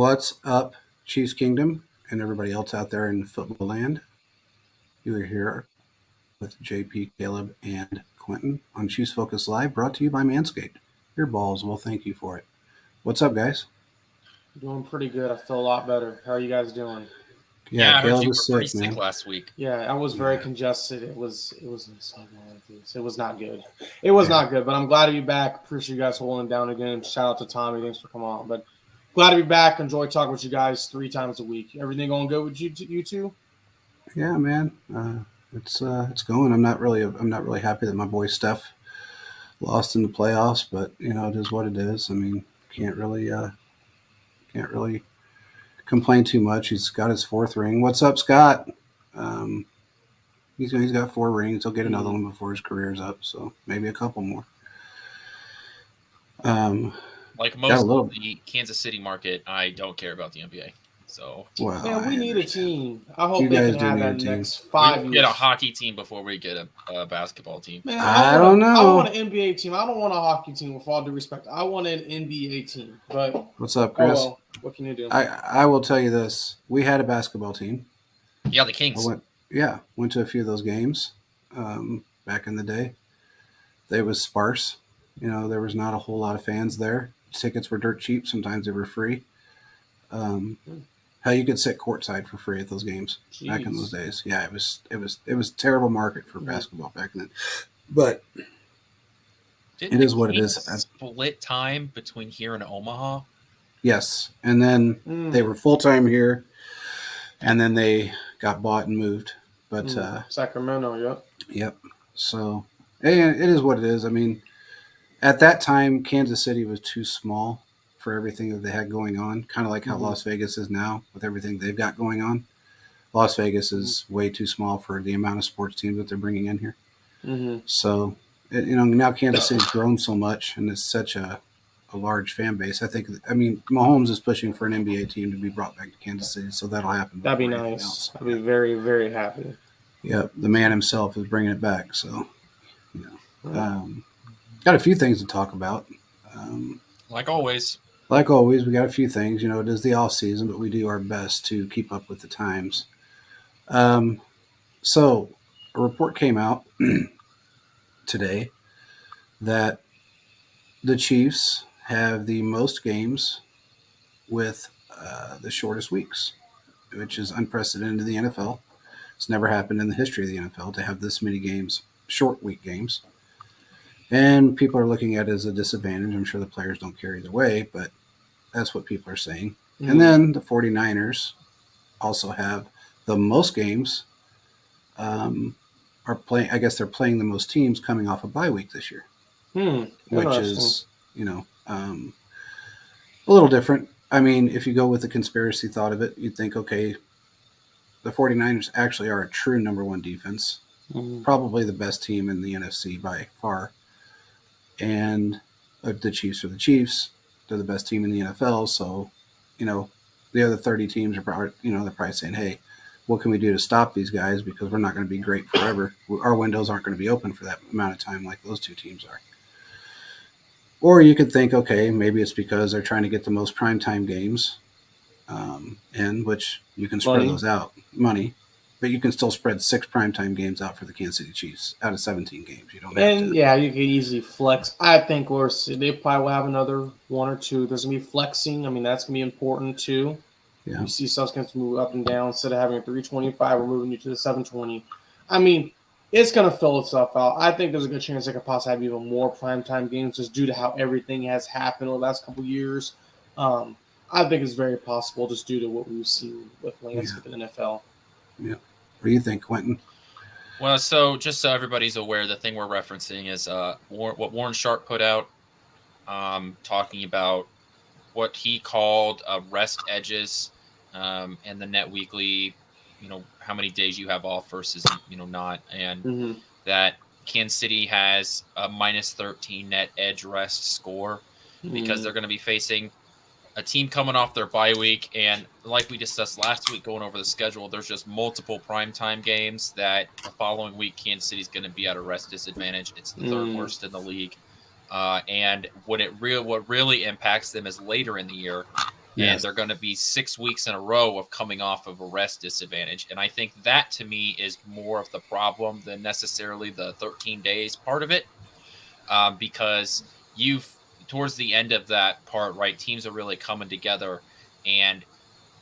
What's up, Chiefs Kingdom, and everybody else out there in football land? You are here with JP, Caleb, and Quentin on Chiefs Focus Live, brought to you by Manscaped. Your balls will thank you for it. What's up, guys? Doing pretty good. I feel a lot better. How are you guys doing? Yeah, I heard Caleb you is were pretty sick, man. sick last week. Yeah, I was very congested. It was it was not good. It was not good, but I'm glad to be back. Appreciate you guys holding it down again. Shout out to Tommy. Thanks for coming on. But glad to be back. Enjoy talking with you guys 3 times a week. Everything going good with you two? Yeah, man. It's going. I'm not really happy that my boy Steph lost in the playoffs, but it is what it is. I mean, can't really complain too much. He's got his fourth ring. What's up, Scott? Um, he's got 4 rings. He'll get another one before his career's up, so maybe a couple more. Like most of the Kansas City market, I don't care about the NBA. So, man, we need a team. I hope You they guys can do have need that a team. next 5 years. we get a hockey team before we get a basketball team. Man, I don't know. I want an NBA team. I don't want a hockey team. With all due respect, I want an NBA team. But What's up, Chris? oh well, what can you do? I will tell you this: we had a basketball team. Yeah, the Kings. Went to a few of those games back in the day. They was sparse. There was not a whole lot of fans there. Tickets were dirt cheap. Sometimes they were free. Hell, you could sit courtside for free at those games back in those days. Yeah, it was a terrible market for basketball back then. But Didn't it is the what it Kings is. Split time between here and Omaha. Yes, and then they were full time here, and then they got bought and moved. But Sacramento, yep. Yep. So it is what it is. I mean, at that time, Kansas City was too small for everything that they had going on. Kind of like how Las Vegas is now with everything they've got going on. Las Vegas is way too small for the amount of sports teams that they're bringing in here. So now Kansas City's grown so much, and it's such a large fan base. I mean, Mahomes is pushing for an NBA team to be brought back to Kansas City, so that'll happen. That'd be nice. I'd be very, very happy. Yep, the man himself is bringing it back. So, got a few things to talk about. Like always, we got a few things. It is the off season, but we do our best to keep up with the times. So, a report came out today that the Chiefs have the most games with the shortest weeks, which is unprecedented in the NFL. It's never happened in the history of the NFL to have this many games, short week games. And people are looking at it as a disadvantage. I'm sure the players don't care either way, but that's what people are saying. And then the 49ers also have the most games. Are playing. I guess they're playing the most teams coming off a bye week this year, which is a little different. I mean, if you go with the conspiracy thought of it, you'd think, okay, the 49ers actually are a true number one defense, probably the best team in the NFC by far. And the Chiefs are the Chiefs. They're the best team in the NFL. So, the other 30 teams are probably, they're probably saying, hey, what can we do to stop these guys? Because we're not going to be great forever. Our windows aren't going to be open for that amount of time like those two teams are. Or you could think, okay, maybe it's because they're trying to get the most primetime games in, which you can spread those out. Money. But you can still spread 6 primetime games out for the Kansas City Chiefs out of 17 games. You don't have to. Yeah, you can easily flex. I think they probably will have another 1 or 2. There's going to be flexing. I mean, that's going to be important too. Yeah. You see stuff's going to move up and down. Instead of having a 325, we're moving you to the 720. I mean, it's going to fill itself out. I think there's a good chance they could possibly have even more primetime games just due to how everything has happened over the last couple of years. I think it's very possible just due to what we've seen with landscape in the NFL. Yeah. What do you think, Quentin? Well, so just so everybody's aware, the thing we're referencing is what Warren Sharp put out, talking about what he called rest edges and the net weekly, how many days you have off versus, not. And that Kansas City has a minus 13 net edge rest score because they're going to be facing a team coming off their bye week. And like we discussed last week, going over the schedule, there's just multiple primetime games that the following week, Kansas City's going to be at a rest disadvantage. It's the third worst in the league. And what really impacts them is later in the year and they're going to be 6 weeks in a row of coming off of a rest disadvantage. And I think that to me is more of the problem than necessarily the 13 days part of it, because towards the end of that part, right, teams are really coming together, and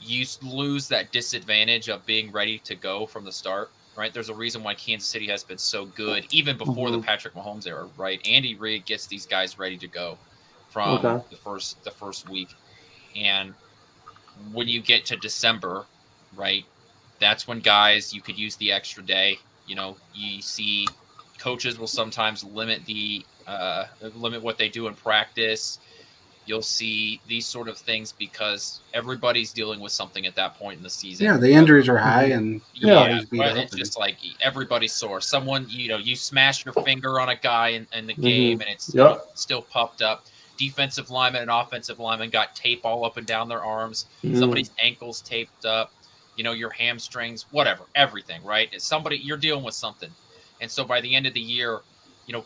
you lose that disadvantage of being ready to go from the start. Right, there's a reason why Kansas City has been so good even before the Patrick Mahomes era. Right, Andy Reid gets these guys ready to go from the first week, and when you get to December, right, that's when guys, you could use the extra day. You see coaches will sometimes limit what they do in practice. You'll see these sort of things because everybody's dealing with something at that point in the season. Yeah, the injuries are high, and your body's beat up. It's just like everybody's sore. Someone, you smash your finger on a guy in the game, and it's still puffed up. Defensive linemen and offensive linemen got tape all up and down their arms. Somebody's ankles taped up. Your hamstrings, whatever, everything. Right? It's you're dealing with something, and so by the end of the year,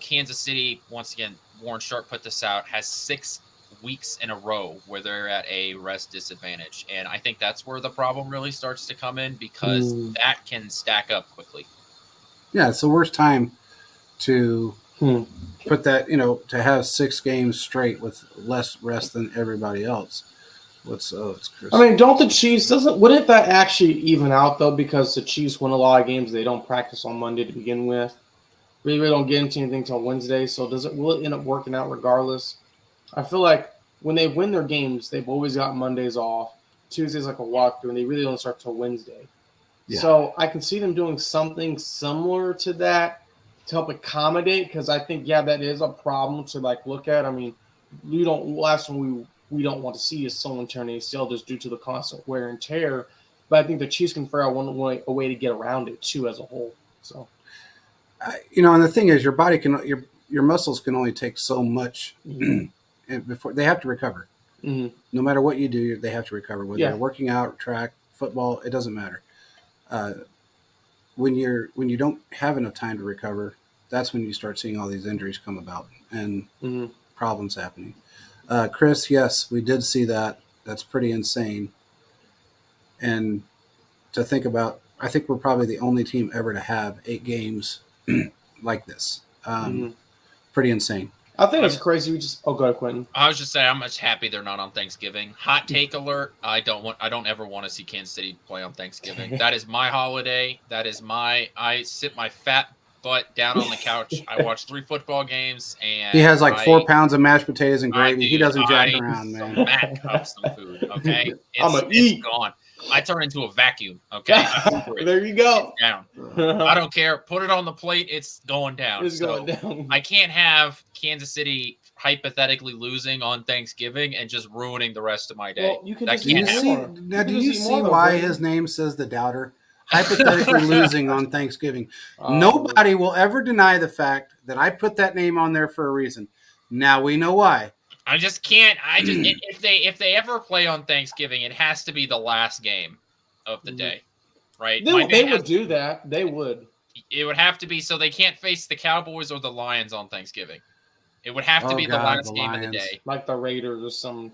Kansas City, once again, Warren Sharp put this out, has 6 weeks in a row where they're at a rest disadvantage, and I think that's where the problem really starts to come in, because that can stack up quickly. Yeah, it's the worst time to put that, to have 6 games straight with less rest than everybody else. It's Chris. I mean, don't the Chiefs wouldn't that actually even out though, because the Chiefs win a lot of games they don't practice on Monday to begin with. We really don't get into anything until Wednesday, so will it end up working out regardless? I feel like when they win their games, they've always got Mondays off. Tuesday's like a walkthrough, and they really don't start till Wednesday. Yeah. So I can see them doing something similar to that to help accommodate, because I think, that is a problem to look at. I mean, last one we don't want to see is someone turn ACL just due to the constant wear and tear. But I think the Chiefs can figure out a way to get around it too as a whole. So, and the thing is, your body your muscles can only take so much. And before they have to recover, no matter what you do, they have to recover. Whether you're working out, track, football, it doesn't matter. When you don't have enough time to recover, that's when you start seeing all these injuries come about and problems happening. Chris, yes, we did see that. That's pretty insane. And to think about, I think we're probably the only team ever to have 8 games like this. Pretty insane. I think it's crazy. Go ahead, Quentin. I was just saying, I'm much happy they're not on Thanksgiving. Hot take alert. I don't ever want to see Kansas City play on Thanksgiving. That is my holiday. I sit my fat butt down on the couch. I watch 3 football games, and he has 4 pounds of mashed potatoes and gravy. He doesn't jack around, man. Smack up some food, okay? It's gone. I turn into a vacuum, okay? There you go. It's down. I don't care. Put it on the plate. It's going down. It's going down. I can't have Kansas City hypothetically losing on Thanksgiving and just ruining the rest of my day. Well, you can that do you see why his name says the doubter? Hypothetically losing on Thanksgiving. Nobody will ever deny the fact that I put that name on there for a reason. Now we know why. I just can't. If they ever play on Thanksgiving, it has to be the last game of the day, right? They would do that. They would. It would have to be, so they can't face the Cowboys or the Lions on Thanksgiving. It would have to be the last game of the day, like the Raiders or some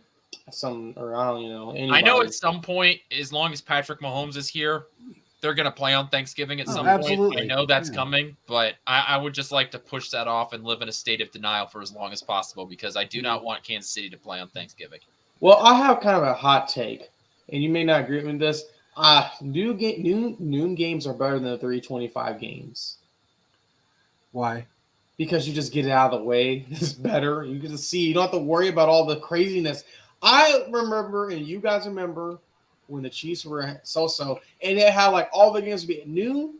or I don't anybody. I know at some point, as long as Patrick Mahomes is here, they're going to play on Thanksgiving at some point. I know that's coming, but I would just like to push that off and live in a state of denial for as long as possible, because I do not want Kansas City to play on Thanksgiving. Well, I have kind of a hot take, and you may not agree with this. Noon games are better than the 3:25 games. Why? Because you just get it out of the way. It's better. You get to see. You don't have to worry about all the craziness. I remember, and you guys remember, when the Chiefs were so-so, and they had all the games would be at noon,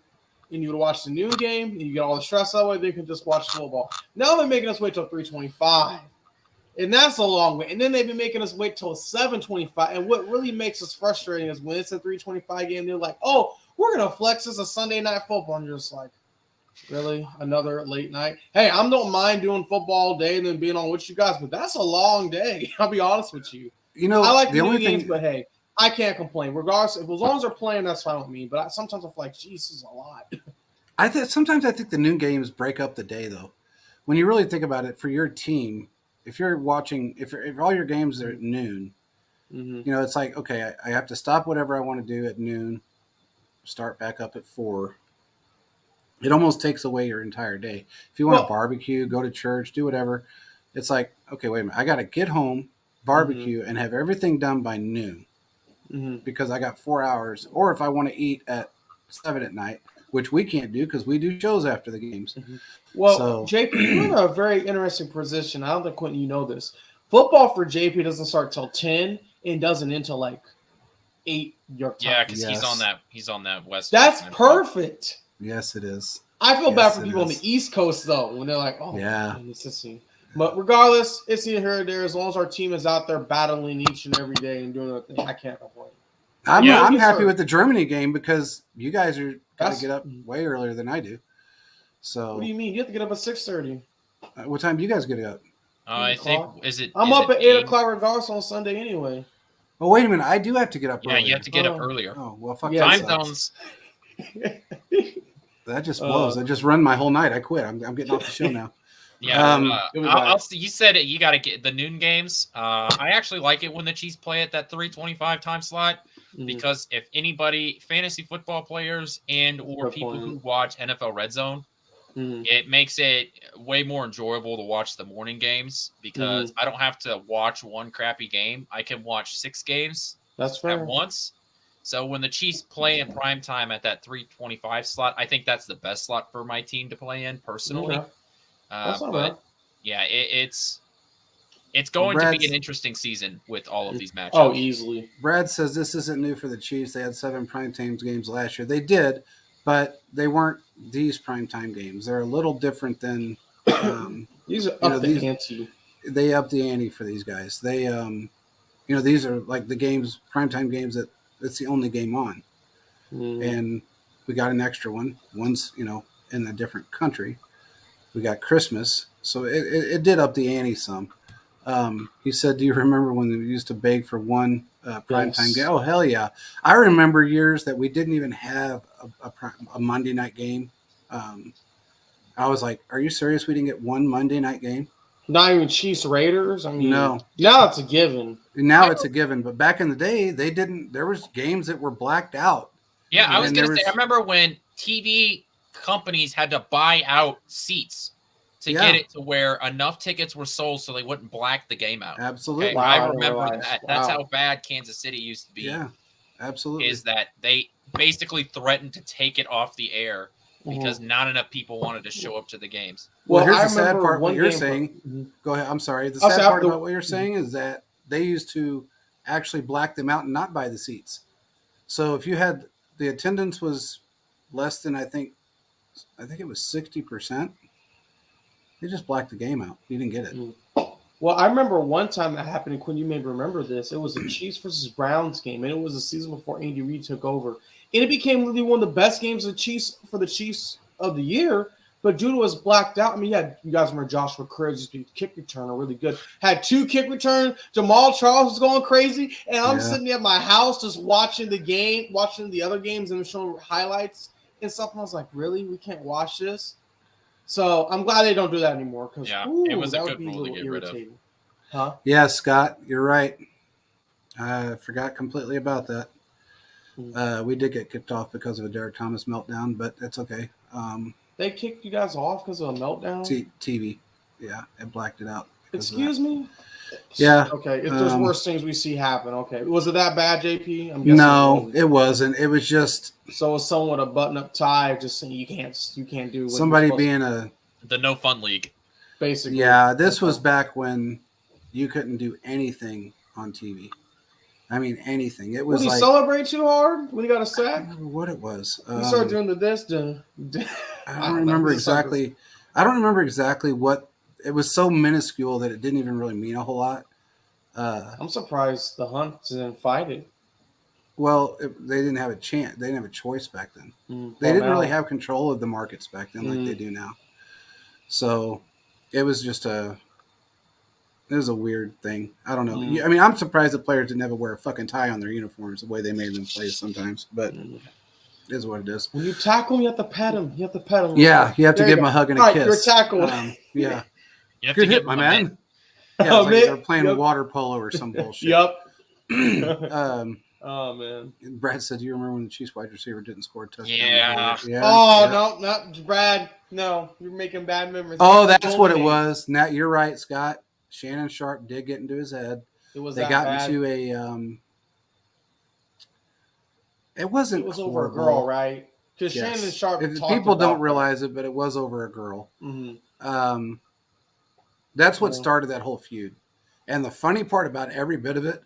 and you would watch the noon game, and you get all the stress that way, they can just watch football. Now they're making us wait till 3:25, and that's a long way. And then they've been making us wait till 7:25. And what really makes us frustrating is when it's a 3:25 game, they're like, "Oh, we're gonna flex this a Sunday night football," and you're just like, "Really? Another late night?" Hey, I don't mind doing football all day and then being on with you guys, but that's a long day. I'll be honest with you. I like the only games, but hey, I can't complain. Regardless, as long as they're playing, that's fine with me. But sometimes I feel like, geez, this is a lot. Sometimes I think the noon games break up the day, though. When you really think about it, for your team, if you're watching, if all your games are at noon, You know, it's like, okay, I have to stop whatever I want to do at noon, start back up at 4. It almost takes away your entire day. If you want to barbecue, go to church, do whatever, it's like, okay, wait a minute. I got to get home, barbecue, and have everything done by noon because I got 4 hours. Or if I want to eat at 7 at night, which we can't do because we do shows after the games. Well, so, JP, you're in a very interesting position. I don't think, Quentin, you know this. Football for JP doesn't start till 10 and doesn't until like 8 your time. Yeah, because he's on that West. That's perfect. Yes, it is. I feel bad for people on the East Coast though when they're like, "Oh, yeah." But regardless, it's either here or there. As long as our team is out there battling each and every day and doing their thing, I can't complain. I'm happy with the Germany game because you guys are got to get up way earlier than I do. So what do you mean? You have to get up at 6:30. What time do you guys get up? I think I'm up at 8 o'clock regardless on Sunday anyway. Oh wait a minute! I do have to get up. Yeah, earlier. You have to get up earlier. Oh well, fuck time zones. That just blows. I just run my whole night. I quit. I'm getting off the show now. Yeah, you said it. You got to get the noon games. I actually like it when the Chiefs play at that 3:25 time slot because if anybody, fantasy football players and or people who watch NFL Red Zone, it makes it way more enjoyable to watch the morning games because I don't have to watch one crappy game. I can watch 6 games at once. So when the Chiefs play in prime time at that 3:25 slot, I think that's the best slot for my team to play in personally. Okay. But yeah, it's going to be an interesting season with all of these matchups. Oh, easily. Brad says this isn't new for the Chiefs. They had 7 primetime games last year. They did, but they weren't these primetime games. They're a little different than these are up the ante. They up the ante for these guys. They these are like the games, primetime games that it's the only game on. And we got an extra one. One's, in a different country. We got Christmas. So it did up the ante some. He said, do you remember when we used to beg for one primetime game? Oh, hell yeah. I remember years that we didn't even have a Monday night game. I was like, are you serious? We didn't get one Monday night game? Not even Chiefs Raiders? I mean, no. Now it's a given. Now it's a given. But back in the day, they didn't. There was games that were blacked out. Yeah, I was going to say, I remember when TV companies had to buy out seats to get it to where enough tickets were sold so they wouldn't black the game out. Absolutely. Okay? Wow, I remember that. That's how bad Kansas City used to be. Yeah, absolutely. Is that they basically threatened to take it off the air because not enough people wanted to show up to the games. Well, here's the sad part. What you're saying. Go ahead. I'm sorry. The sad part about what you're saying is that they used to actually black them out and not buy the seats. So if you had the attendance was less than I think it was 60%. They just blacked the game out. You didn't get it. Well, I remember one time that happened, and Quinn, you may remember this. It was a Chiefs versus Browns game, and it was a season before Andy Reid took over. And it became really one of the best games of the Chiefs of the year. But due to was blacked out, I mean, you guys remember Joshua Cribbs, kick returner, really good. Had 2 kick returns. Jamal Charles was going crazy. And I'm sitting at my house just watching the game, watching the other games and showing highlights and stuff. And I was like, really? We can't watch this? So I'm glad they don't do that anymore. Because it was a good rule to get rid of. Huh? Yeah, Scott, you're right. I forgot completely about that. We did get kicked off because of a Derek Thomas meltdown, but that's okay. They kicked you guys off because of a meltdown? TV. Yeah, it blacked it out. Excuse me? Yeah. Okay, if there's worse things we see happen, okay. Was it that bad, JP? I'm guessing no, it wasn't. It was just... So it was someone with a button-up tie just saying you can't do... Somebody being the no fun league. Basically. Yeah, this was back when you couldn't do anything on TV. I mean, anything. It was Did he celebrate too hard when he got a sack? I don't remember what it was. He started doing this. I don't remember exactly. I don't remember exactly what. It was so minuscule that it didn't even really mean a whole lot. I'm surprised the Hunts didn't fight it. Well, they didn't have a chance. They didn't have a choice back then. They didn't really have control of the markets back then like they do now. So it was just it was a weird thing. I don't know. I mean, I'm surprised the players didn't ever wear a fucking tie on their uniforms the way they made them play sometimes, but it is what it is. When you tackle him, you have to pet him. Yeah, you have to give him a hug and a kiss. You're tackled. Yeah. Good hit, my man. Yeah, like they're playing water polo or some bullshit. Yep. Oh man. Brad said, "Do you remember when the Chiefs wide receiver didn't score a touchdown?" Yeah. Oh no, not Brad. No, you're making bad memories. Oh, that's what it was. Now you're right, Scott. Shannon Sharp did get into his head. They got into a. It wasn't. It was horrible. over a girl, right? Because Shannon Sharp. People don't realize it, but it was over a girl. Mm-hmm. That's what started that whole feud. And the funny part about every bit of it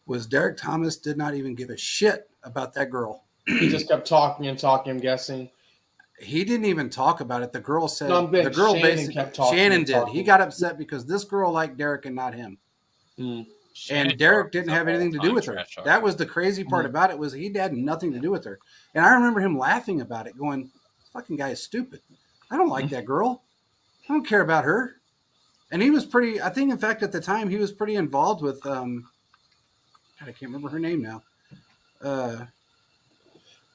was Derek Thomas did not even give a shit about that girl. He just kept talking, I'm guessing. He didn't even talk about it. The girl said, the girl Shannon basically kept talking. Shannon did. He got upset because this girl liked Derek and not him. And Derek didn't have anything to do with her. That was the crazy part about it, was he had nothing to do with her. And I remember him laughing about it, going, "This fucking guy is stupid. I don't like that girl. I don't care about her." And he was pretty, I think, in fact, at the time, he was pretty involved with, God, I can't remember her name now.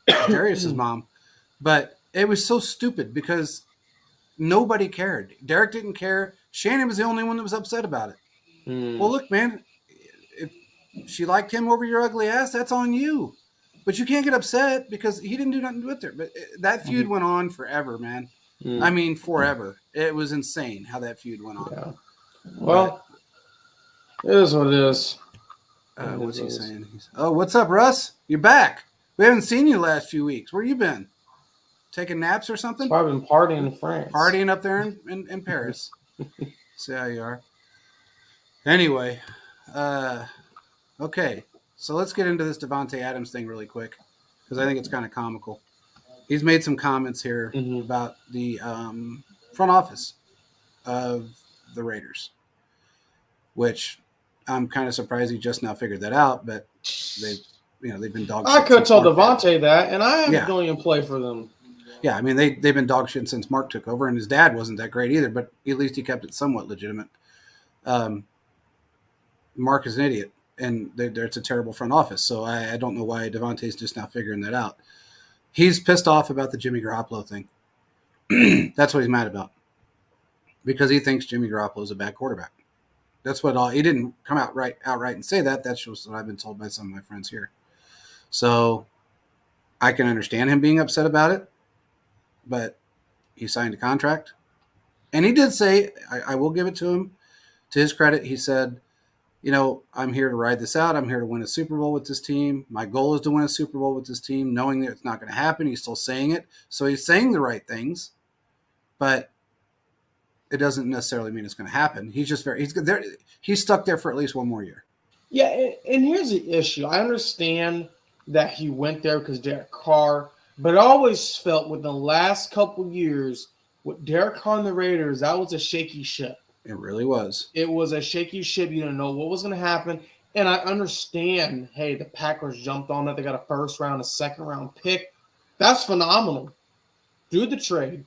Darius's mom. But it was so stupid because nobody cared. Derek didn't care. Shannon was the only one that was upset about it. Well, look, man, if she liked him over your ugly ass, that's on you. But you can't get upset because he didn't do nothing with her. But that feud went on forever, man. I mean, forever. It was insane how that feud went on. Yeah. Well, it is what it is. What's he saying? Oh, what's up, Russ? You're back. We haven't seen you the last few weeks. Where you been? Taking naps or something? I've been partying in France. Partying up there in Paris. See how you are. Anyway, okay. So let's get into this Davante Adams thing really quick because I think it's kind of comical. He's made some comments here about the front office of the Raiders, which I'm kind of surprised he just now figured that out. But they've been dog shit. I could have told Davante that, and I don't even play for them. Yeah, I mean they've been dog shit since Mark took over, and his dad wasn't that great either. But at least he kept it somewhat legitimate. Mark is an idiot, and it's a terrible front office. So I don't know why Davante's just now figuring that out. He's pissed off about the Jimmy Garoppolo thing. That's what he's mad about. Because he thinks Jimmy Garoppolo is a bad quarterback. That's what he didn't come outright and say that. That's just what I've been told by some of my friends here. So I can understand him being upset about it, but he signed a contract. And he did say, I will give it to him, to his credit, he said, I'm here to ride this out. I'm here to win a Super Bowl with this team. My goal is to win a Super Bowl with this team, knowing that it's not going to happen. He's still saying it. So he's saying the right things, but it doesn't necessarily mean it's going to happen. He's stuck there for at least one more year. Yeah, and here's the issue. I understand that he went there because Derek Carr, but I always felt with the last couple years with Derek Carr and the Raiders, that was a shaky ship. It really was. It was a shaky ship. You didn't know what was going to happen. And I understand, hey, the Packers jumped on it. They got a first round, a second round pick. That's phenomenal. Do the trade.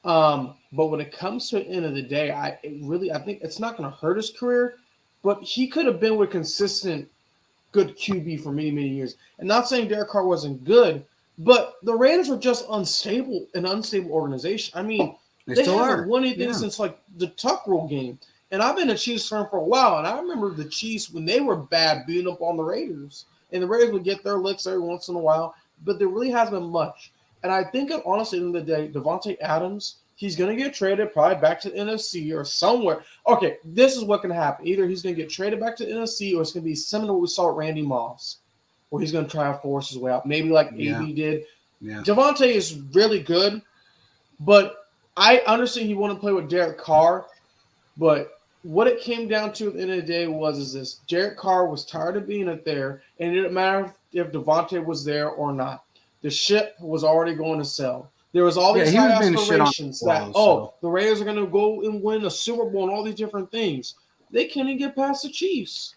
But when it comes to the end of the day, I think it's not going to hurt his career, but he could have been with consistent good QB for many, many years. And not saying Derek Carr wasn't good, but the Raiders were just an unstable organization. I mean, they haven't won anything since like the Tuck Rule game. And I've been a Chiefs fan for a while, and I remember the Chiefs when they were bad beating up on the Raiders. And the Raiders would get their licks every once in a while, but there really hasn't been much. And I think, honestly, at the end of the day, Davante Adams, he's going to get traded probably back to the NFC or somewhere. Okay, this is what can happen. Either he's going to get traded back to the NFC or it's going to be similar to what we saw at Randy Moss, where he's going to try to force his way out, maybe like AB did. Yeah. Davante is really good, but I understand he wanted to play with Derek Carr, but what it came down to at the end of the day was this. Derek Carr was tired of being up there, and it didn't matter if Davante was there or not. The ship was already going to sell. There was all these high aspirations that, the Raiders are going to go and win a Super Bowl and all these different things. They can't even get past the Chiefs.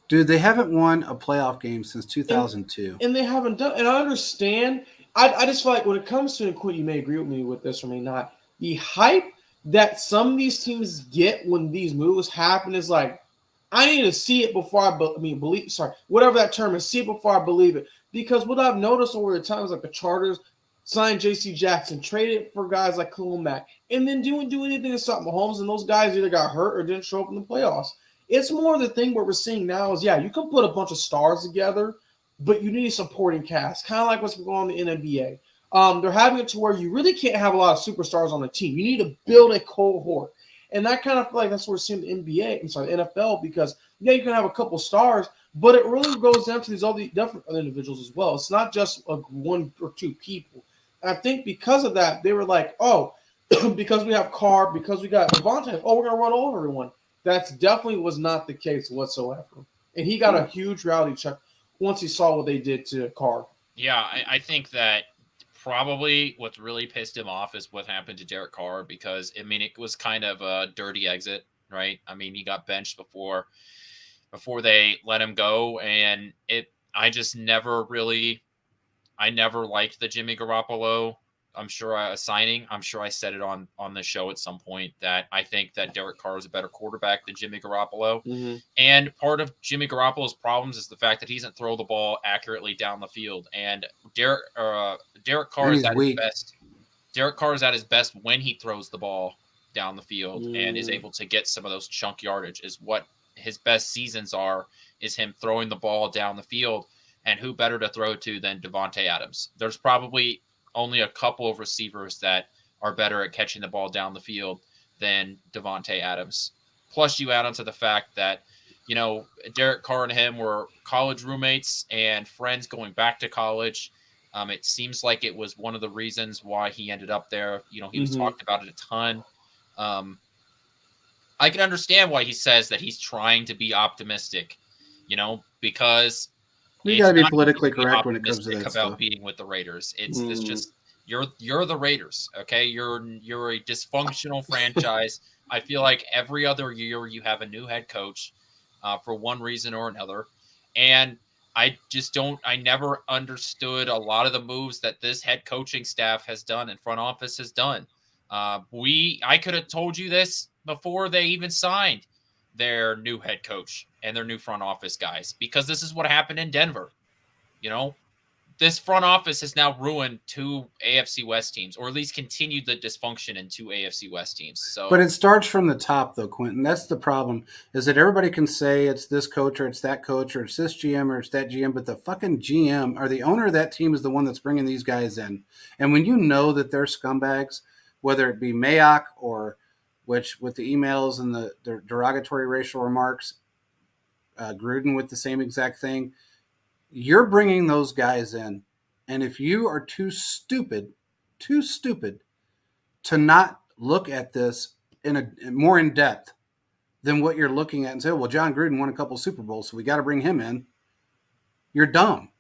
Dude, they haven't won a playoff game since 2002. And they haven't done – and I understand. I just feel like when it comes to – and Quinn, you may agree with me with this or may not. The hype that some of these teams get when these moves happen is like, I need to see it before believe. Sorry, whatever that term is, see it before I believe it. Because what I've noticed over the times, like the Chargers signed J.C. Jackson, traded for guys like Khalil Mack, and then didn't do anything to stop Mahomes, and those guys either got hurt or didn't show up in the playoffs. It's more the thing what we're seeing now is, you can put a bunch of stars together, but you need a supporting cast, kind of like what's going on in the NBA. They're having it to where you really can't have a lot of superstars on the team. You need to build a cohort. And that kind of feel like that's what we're seeing in the NFL, because, you can have a couple stars, but it really goes down to these other different individuals as well. It's not just one or two people. And I think because of that, they were like, oh, because we have Carr, because we got Devontae, we're going to run over everyone. That definitely was not the case whatsoever. And he got a huge reality check once he saw what they did to Carr. Yeah, I think that probably what's really pissed him off is what happened to Derek Carr, because, I mean, it was kind of a dirty exit, right? I mean, he got benched before they let him go, and I never liked the Jimmy Garoppolo signing. I'm sure I said it on the show at some point that I think that Derek Carr is a better quarterback than Jimmy Garoppolo. Mm-hmm. And part of Jimmy Garoppolo's problems is the fact that he doesn't throw the ball accurately down the field. And Derek Carr is at his best. Derek Carr is at his best when he throws the ball down the field and is able to get some of those chunk yardage. Is what his best seasons are, is him throwing the ball down the field. And who better to throw to than Davante Adams? There's probably only a couple of receivers that are better at catching the ball down the field than Davante Adams. Plus, you add on to the fact that, Derek Carr and him were college roommates and friends going back to college. It seems like it was one of the reasons why he ended up there. He was talked about it a ton. I can understand why he says that he's trying to be optimistic, because you got to be politically correct when it comes to that about stuff. Being with the Raiders. It's just you're the Raiders, okay? You're a dysfunctional franchise. I feel like every other year you have a new head coach for one reason or another, and I never understood a lot of the moves that this head coaching staff has done and front office has done. I could have told you this before they even signed their new head coach and their new front office guys, because this is what happened in Denver. This front office has now ruined two AFC West teams, or at least continued the dysfunction in two AFC West teams. So, but it starts from the top, though, Quentin. That's the problem, is that everybody can say it's this coach or it's that coach or it's this GM or it's that GM, but the fucking GM or the owner of that team is the one that's bringing these guys in. And when you know that they're scumbags, whether it be Mayock or which with the emails and the derogatory racial remarks, Gruden with the same exact thing, you're bringing those guys in. And if you are too stupid to not look at this more in depth than what you're looking at and say, well, John Gruden won a couple Super Bowls, so we got to bring him in, you're dumb.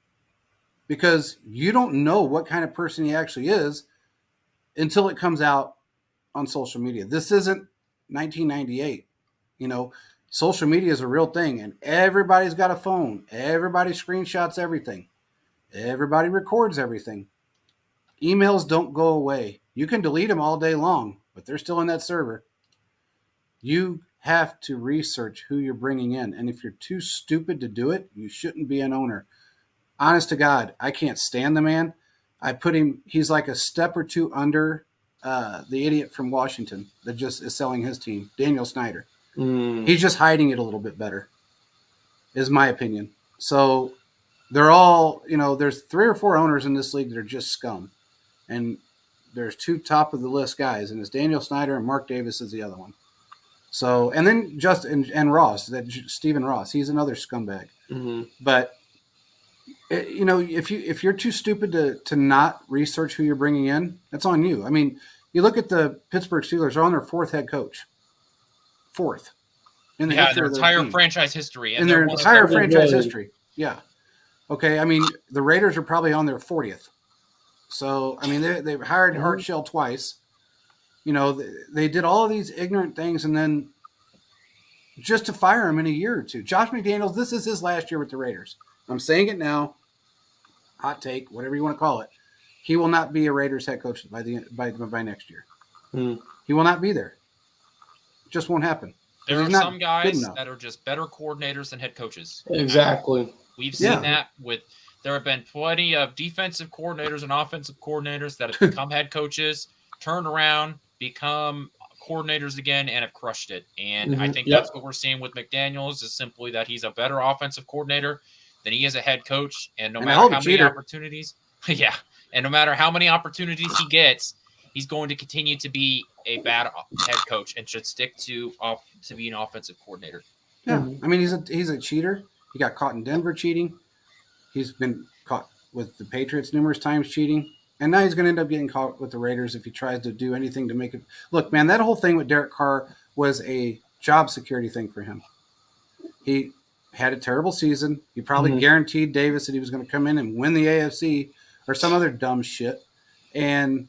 Because you don't know what kind of person he actually is until it comes out on social media. This isn't 1998. Social media is a real thing, and everybody's got a phone. Everybody screenshots everything. Everybody records everything. Emails don't go away. You can delete them all day long, but they're still in that server. You have to research who you're bringing in, and if you're too stupid to do it, you shouldn't be an owner. Honest to God, I can't stand the man. He's like a step or two under the idiot from Washington that just is selling his team, Daniel Snyder. He's just hiding it a little bit better, is my opinion. So they're all, there's 3 or 4 owners in this league that are just scum. And there's 2 top of the list guys, and it's Daniel Snyder and Mark Davis is the other one. So, and then and Ross, Stephen Ross, he's another scumbag. Mm-hmm. But if you're too stupid to not research who you're bringing in, that's on you. I mean, you look at the Pittsburgh Steelers; they're on their 4th head coach. 4th in their entire franchise history. In their entire franchise history, yeah. Okay, I mean the Raiders are probably on their 40th. So I mean they've hired Hartshell twice. They did all of these ignorant things, and then just to fire him in a year or two. Josh McDaniels, this is his last year with the Raiders. I'm saying it now. Hot take, whatever you want to call it. He will not be a Raiders head coach by next year. He will not be there. Just won't happen. There are some guys that are just better coordinators than head coaches. Exactly. We've seen that there have been plenty of defensive coordinators and offensive coordinators that have become head coaches, turned around, become coordinators again and have crushed it. And I think that's what we're seeing with McDaniels is simply that he's a better offensive coordinator than he is a head coach. And no matter how many opportunities, and no matter how many opportunities he gets, he's going to continue to be a bad head coach and should stick to be an offensive coordinator. Yeah, I mean he's a cheater. He got caught in Denver cheating. He's been caught with the Patriots numerous times cheating. And now he's going to end up getting caught with the Raiders if he tries to do anything to make it. Look, man, that whole thing with Derek Carr was a job security thing for him. He had a terrible season. He probably guaranteed Davis that he was going to come in and win the AFC or some other dumb shit. And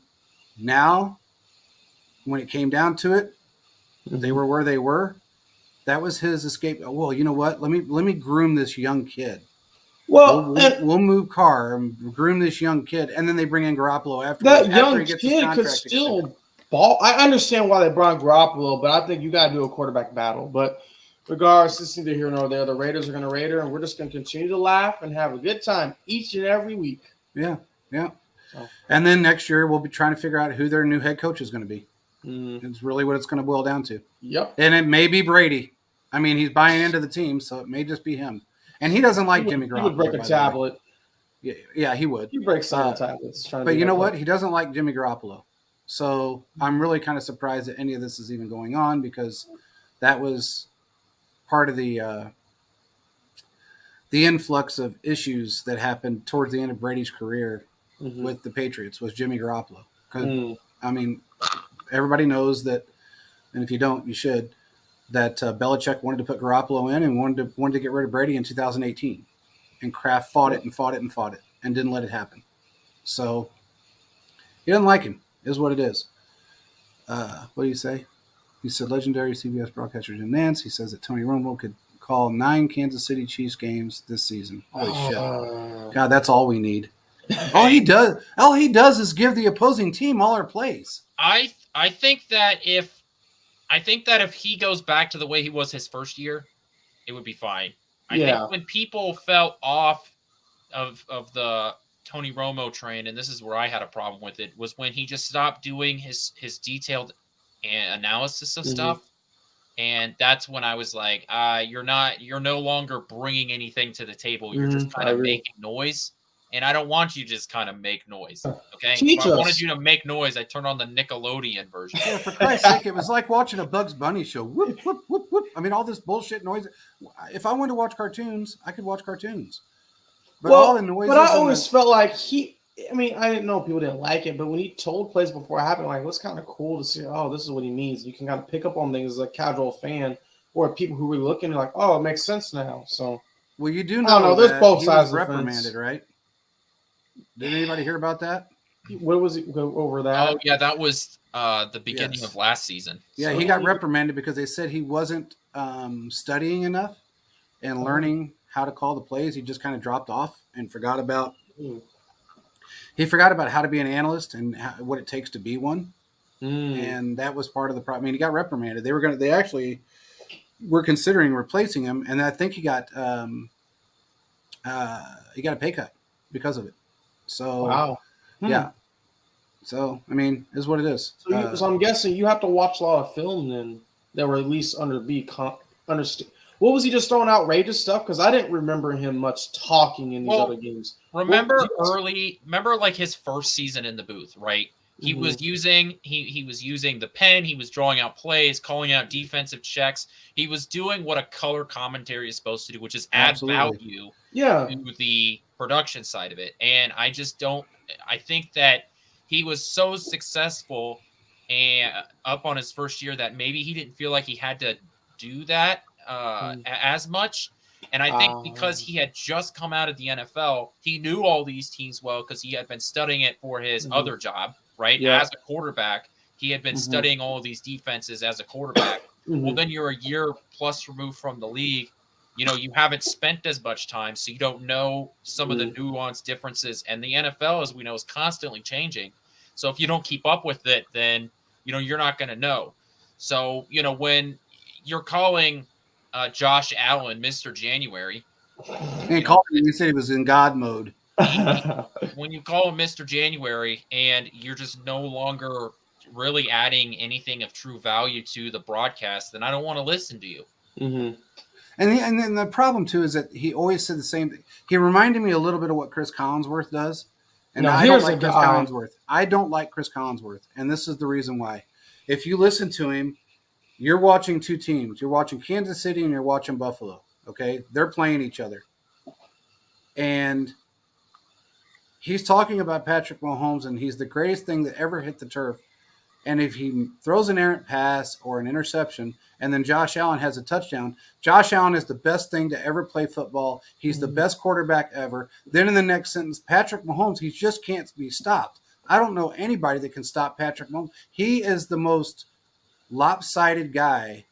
now, when it came down to it, they were where they were. That was his escape. Well, you know what? Let me groom this young kid. Well, we'll move Carr and groom this young kid, and then they bring in Garoppolo after that young kid could still ball. I understand why they brought Garoppolo, but I think you got to do a quarterback battle. But regardless, it's neither here nor there. The Raiders are going to Raider, and we're just going to continue to laugh and have a good time each and every week. Yeah. So. And then next year we'll be trying to figure out who their new head coach is going to be. It's really what it's going to boil down to. Yep. And it may be Brady. I mean, he's buying into the team, so it may just be him. And he doesn't like Jimmy Garoppolo. He would break a tablet. Yeah, he would. He breaks some tablets. But you know what? He doesn't like Jimmy Garoppolo. So I'm really kind of surprised that any of this is even going on because that was part of the influx of issues that happened towards the end of Brady's career with the Patriots was Jimmy Garoppolo. I mean, everybody knows that, and if you don't, you should, that Belichick wanted to put Garoppolo in and wanted to get rid of Brady in 2018. And Kraft fought it and didn't let it happen. So he doesn't like him, is what it is. What do you say? He said legendary CBS broadcaster Jim Nantz. He says that Tony Romo could call 9 Kansas City Chiefs games this season. Holy shit. God, that's all we need. All he does is give the opposing team all our plays. I think that if he goes back to the way he was his first year, it would be fine. I think when people fell off of the Tony Romo train, and this is where I had a problem with it, was when he just stopped doing his detailed analysis of stuff. And that's when I was like, you're no longer bringing anything to the table. You're just kind of making noise. And I don't want you to just kind of make noise. Okay. If I wanted you to make noise, I turn on the Nickelodeon version. Yeah, for Christ's sake, it was like watching a Bugs Bunny show. Whoop, whoop, whoop, whoop. I mean, all this bullshit noise. If I wanted to watch cartoons, I could watch cartoons. But all the noises. But I always felt like I didn't know people didn't like it, but when he told plays before it happened, like, it was kind of cool to see, this is what he means. You can kind of pick up on things as a casual fan or people who really looking, like, it makes sense now. So, well, you do know there's both sides of the reprimanded, fence. Right? Did anybody hear about that? What was it go over that? Oh, yeah, that was the beginning of last season. Yeah, he got reprimanded because they said he wasn't studying enough and learning how to call the plays. He just kind of dropped off and forgot about how to be an analyst and what it takes to be one. And that was part of the problem. I mean, he got reprimanded. They actually were considering replacing him, and I think he got a pay cut because of it. So, wow. Yeah. So, I mean, is what it is. So I'm guessing you have to watch a lot of film then that were at least understand. What was he just throwing outrageous stuff? Because I didn't remember him much talking in these other games. Remember like his first season in the booth, right? He was using the pen. He was drawing out plays, calling out defensive checks. He was doing what a color commentary is supposed to do, which is add value to the production side of it. And I think that he was so successful and up on his first year that maybe he didn't feel like he had to do that as much. And I think because he had just come out of the NFL, he knew all these teams well because he had been studying it for his other job, right? Yeah. As a quarterback, he had been studying all of these defenses as a quarterback. Well, then you're a year plus removed from the league. You haven't spent as much time, so you don't know some of the nuanced differences. And the NFL, as we know, is constantly changing. So if you don't keep up with it, then, you're not going to know. So, when you're calling Josh Allen Mr. January. He said he was in God mode. When you call him Mr. January and you're just no longer really adding anything of true value to the broadcast, then I don't want to listen to you. Mm-hmm. And then the problem too is that he always said the same thing. He reminded me a little bit of what Chris Collinsworth does. And now, I don't like Chris Collinsworth. I don't like Chris Collinsworth. And this is the reason why. If you listen to him, you're watching two teams. You're watching Kansas City and you're watching Buffalo. Okay? They're playing each other. And he's talking about Patrick Mahomes, and he's the greatest thing that ever hit the turf. And if he throws an errant pass or an interception, and then Josh Allen has a touchdown, Josh Allen is the best thing to ever play football. He's the best quarterback ever. Then in the next sentence, Patrick Mahomes, he just can't be stopped. I don't know anybody that can stop Patrick Mahomes. He is the most lopsided guy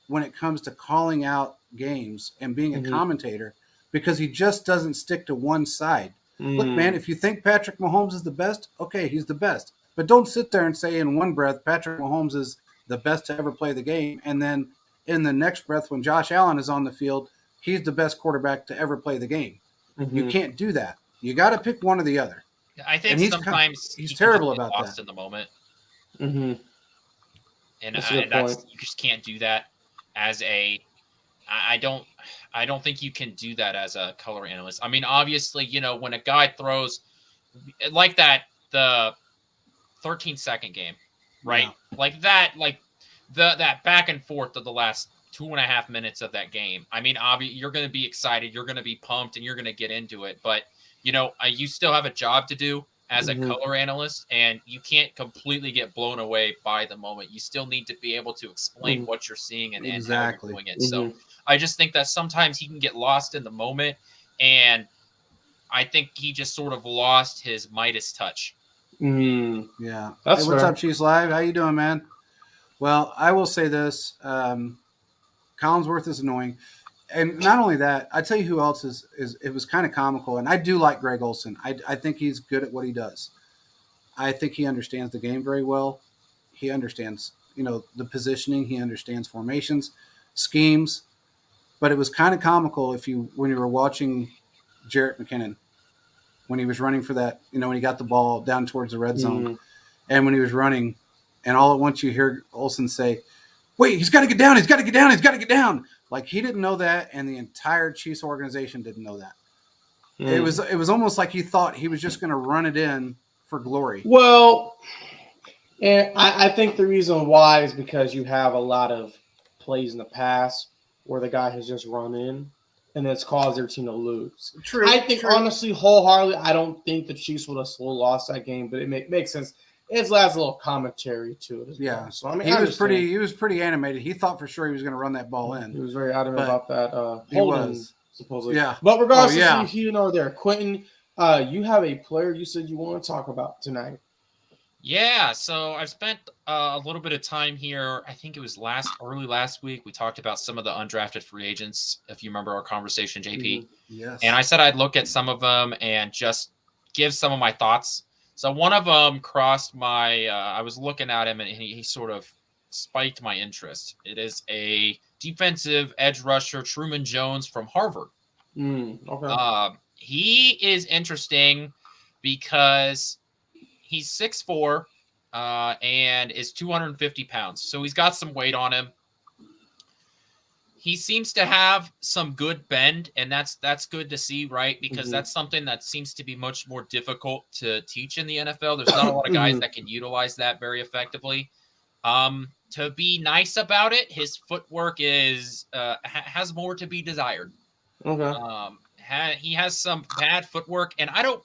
when it comes to calling out games and being a commentator, because he just doesn't stick to one side. Look, man, if you think Patrick Mahomes is the best, okay, he's the best. But don't sit there and say in one breath Patrick Mahomes is the best to ever play the game, and then in the next breath when Josh Allen is on the field, he's the best quarterback to ever play the game. You can't do that. You got to pick one or the other. I think sometimes he's terrible about lost that. in the moment. And you just can't do that as a. I don't think you can do that as a color analyst. I mean, obviously, when a guy throws like that, the 13-second game, right? Yeah. Like that, that back and forth of the last 2.5 minutes of that game. I mean, obviously, you're going to be excited, you're going to be pumped, and you're going to get into it. But you still have a job to do as a color analyst, and you can't completely get blown away by the moment. You still need to be able to explain what you're seeing and how you're doing it. So I just think that sometimes he can get lost in the moment, and I think he just sort of lost his Midas touch. Yeah. That's hey, what's up, Chiefs Live? How you doing, man? Well, I will say this. Collinsworth is annoying. And not only that, I tell you who else is it was kind of comical, and I do like Greg Olsen. I think he's good at what he does. I think he understands the game very well. He understands, the positioning. He understands formations, schemes. But it was kind of comical when you were watching Jarrett McKinnon, when he was running for that, when he got the ball down towards the red zone, and when he was running, and all at once you hear Olsen say, "Wait, he's got to get down! He's got to get down! He's got to get down!" Like he didn't know that, and the entire Chiefs organization didn't know that. It was almost like he thought he was just going to run it in for glory. Well, and I think the reason why is because you have a lot of plays in the past where the guy has just run in, and it's caused their team to lose. True. I think honestly, wholeheartedly, I don't think the Chiefs would have lost that game, but it makes sense. It adds a little commentary to it as well. So I mean, he was pretty animated. He thought for sure he was going to run that ball in. He was very adamant about that. Holding, supposedly. Yeah. But regardless, you know, there, Quentin, you have a player you said you want to talk about tonight. Yeah, so I've spent a little bit of time here. I think it was early last week. We talked about some of the undrafted free agents, if you remember our conversation, JP. Yes. And I said I'd look at some of them and just give some of my thoughts. So one of them crossed my I was looking at him, and he sort of spiked my interest. It is a defensive edge rusher, Truman Jones from Harvard. Okay. He is interesting because he's 6'4", and is 250 pounds. So he's got some weight on him. He seems to have some good bend, and that's good to see, right? Because that's something that seems to be much more difficult to teach in the NFL. There's not a lot of guys that can utilize that very effectively. To be nice about it, his footwork has more to be desired. Okay. He has some bad footwork, and I don't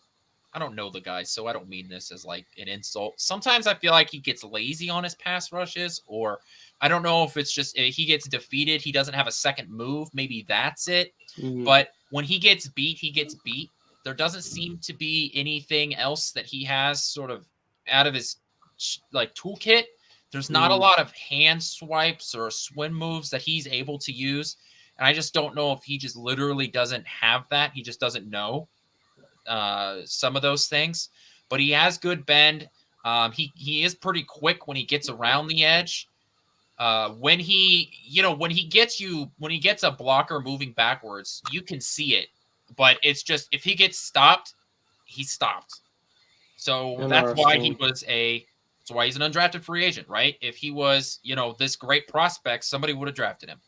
know the guy, so I don't mean this as like an insult. Sometimes I feel like he gets lazy on his pass rushes, or I don't know if it's just he gets defeated. He doesn't have a second move. Maybe that's it. But when he gets beat, he gets beat. There doesn't seem to be anything else that he has sort of out of his like toolkit. There's not a lot of hand swipes or swim moves that he's able to use. And I just don't know if he just literally doesn't have that. He just doesn't know some of those things, but he has good bend. He is pretty quick when he gets around the edge. When he gets a blocker moving backwards, you can see it, but it's just, if he gets stopped, he's stopped. So that's why he was a That's why he's an undrafted free agent, right? If he was, this great prospect, somebody would have drafted him.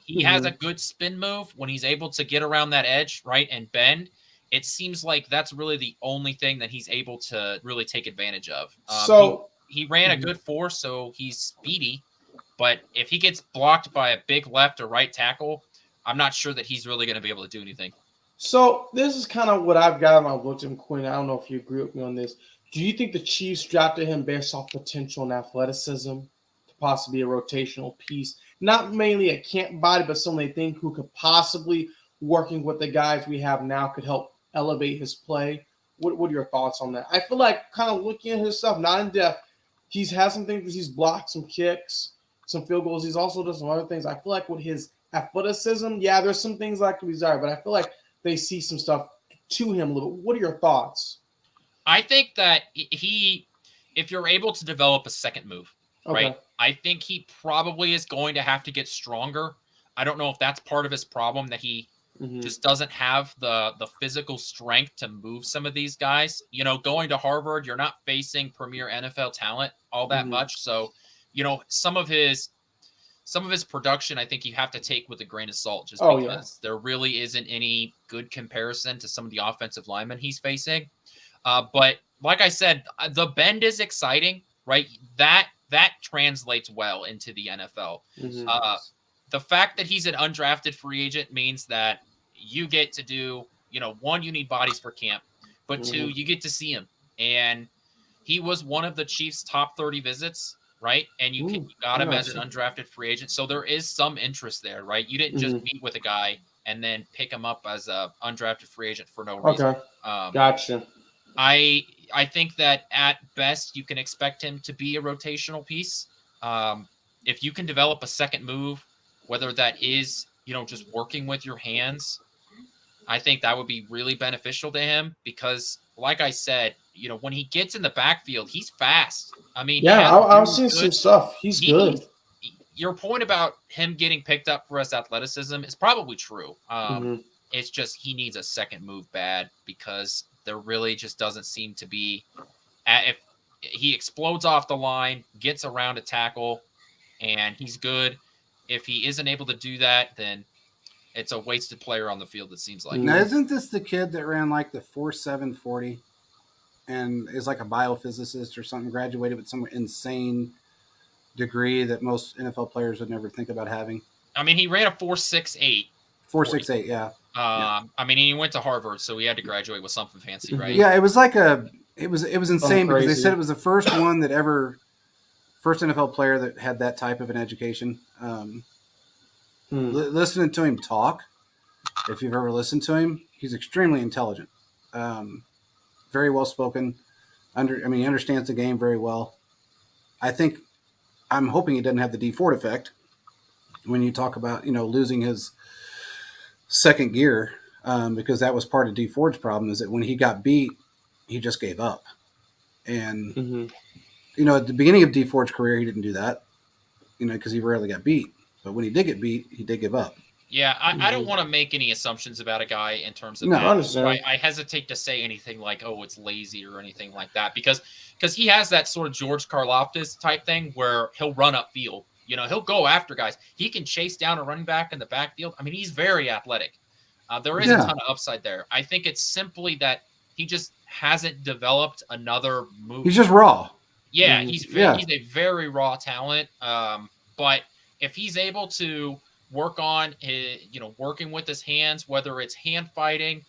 He has a good spin move when he's able to get around that edge, right, and bend. It seems like that's really the only thing that he's able to really take advantage of. He ran a good force, so he's speedy. But if he gets blocked by a big left or right tackle, I'm not sure that he's really going to be able to do anything. So this is kind of what I've got on my bulletin, Quinn. I don't know if you agree with me on this. Do you think the Chiefs drafted him based off potential and athleticism to possibly be a rotational piece? Not mainly a camp body, but someone they think who could possibly, working with the guys we have now, could help elevate his play. What are your thoughts on that? I feel like kind of looking at his stuff, not in depth, he's had some things, he's blocked some kicks, some field goals. He's also done some other things. I feel like with his athleticism, there's some things I can desire, but I feel like they see some stuff to him a little bit. What are your thoughts? I think that if you're able to develop a second move, right, I think he probably is going to have to get stronger. I don't know if that's part of his problem, that he just doesn't have the physical strength to move some of these guys. Going to Harvard, you're not facing premier NFL talent all that much. So, some of his production, I think you have to take with a grain of salt, just because there really isn't any good comparison to some of the offensive linemen he's facing. But like I said, the bend is exciting, right? That translates well into the NFL. The fact that he's an undrafted free agent means that you get to do, one, you need bodies for camp, but two, you get to see him. And he was one of the Chiefs' top 30 visits, right? And you got him as an undrafted free agent. So there is some interest there, right? You didn't just meet with a guy and then pick him up as a undrafted free agent for no reason. Okay. Gotcha. I think that at best you can expect him to be a rotational piece. If you can develop a second move, whether that is, just working with your hands, I think that would be really beneficial to him because, like I said, when he gets in the backfield, he's fast. I mean, I've seen some stuff. He's good. Your point about him getting picked up for his athleticism is probably true. It's just he needs a second move bad because there really just doesn't seem to be. If he explodes off the line, gets around a tackle, and he's good. If he isn't able to do that, then it's a wasted player on the field, it seems like. Now, isn't this the kid that ran like the 4.740 and is like a biophysicist or something, graduated with some insane degree that most NFL players would never think about having? I mean, he ran a 4.68. 4.68, yeah. I mean, he went to Harvard, so he had to graduate with something fancy, right? Yeah, it was like it was insane because they said it was the first NFL player that had that type of an education. Listening to him talk, if you've ever listened to him, he's extremely intelligent, very well spoken. He understands the game very well. I'm hoping he doesn't have the D Ford effect when you talk about losing his second gear, because that was part of D Ford's problem, is that when he got beat, he just gave up. And at the beginning of D Ford's career, he didn't do that, because he rarely got beat. But when he did get beat, he did give up. Yeah, I don't want to make any assumptions about a guy in terms of I hesitate to say anything like, oh, it's lazy or anything like that, because he has that sort of George Karlaftis type thing where he'll run upfield. He'll go after guys. He can chase down a running back in the backfield. I mean, he's very athletic. There is a ton of upside there. I think it's simply that he just hasn't developed another move. He's just raw. Yeah, he's a very raw talent. But if he's able to work on his, working with his hands, whether it's hand fighting,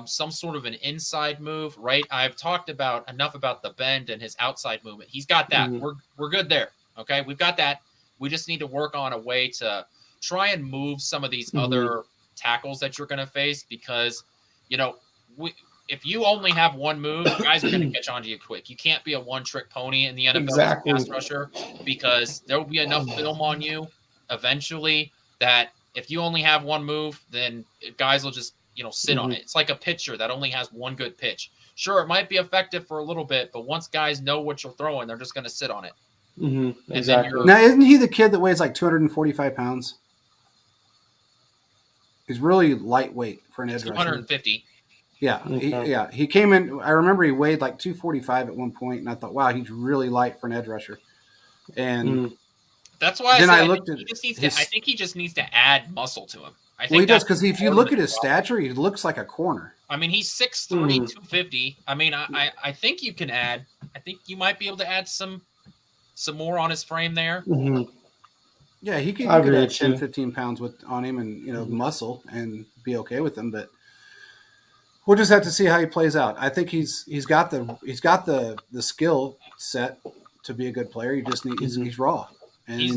some sort of an inside move, right? I've talked enough about the bend and his outside movement. He's got that. We're good there. Okay, we've got that. We just need to work on a way to try and move some of these other tackles that you're going to face, because, if you only have one move, guys are going to catch on to you quick. You can't be a one-trick pony in the NFL as a pass rusher, because there will be enough film on you eventually that if you only have one move, then guys will just, sit on it. It's like a pitcher that only has one good pitch. Sure, it might be effective for a little bit, but once guys know what you're throwing, they're just going to sit on it. Exactly. Now, isn't he the kid that weighs like 245 pounds? He's really lightweight for an edge rusher. 250. Yeah, Okay. he came in. I remember he weighed like 245 at one point, and I thought, wow, he's really light for an edge rusher. And that's why I then said I I think looked at he just needs his. to. I think he just needs to add muscle to him. I Well, he think does, that's because if you part of look the at his problem. stature, he looks like a corner. I mean, he's 6'3", 250. I mean, I think you can add. I think you might be able to add some more on his frame there. Yeah, you could add 10, 15 pounds on him and muscle and be okay with him, but we'll just have to see how he plays out. I think he's got the skill set to be a good player. He just he's raw. And he's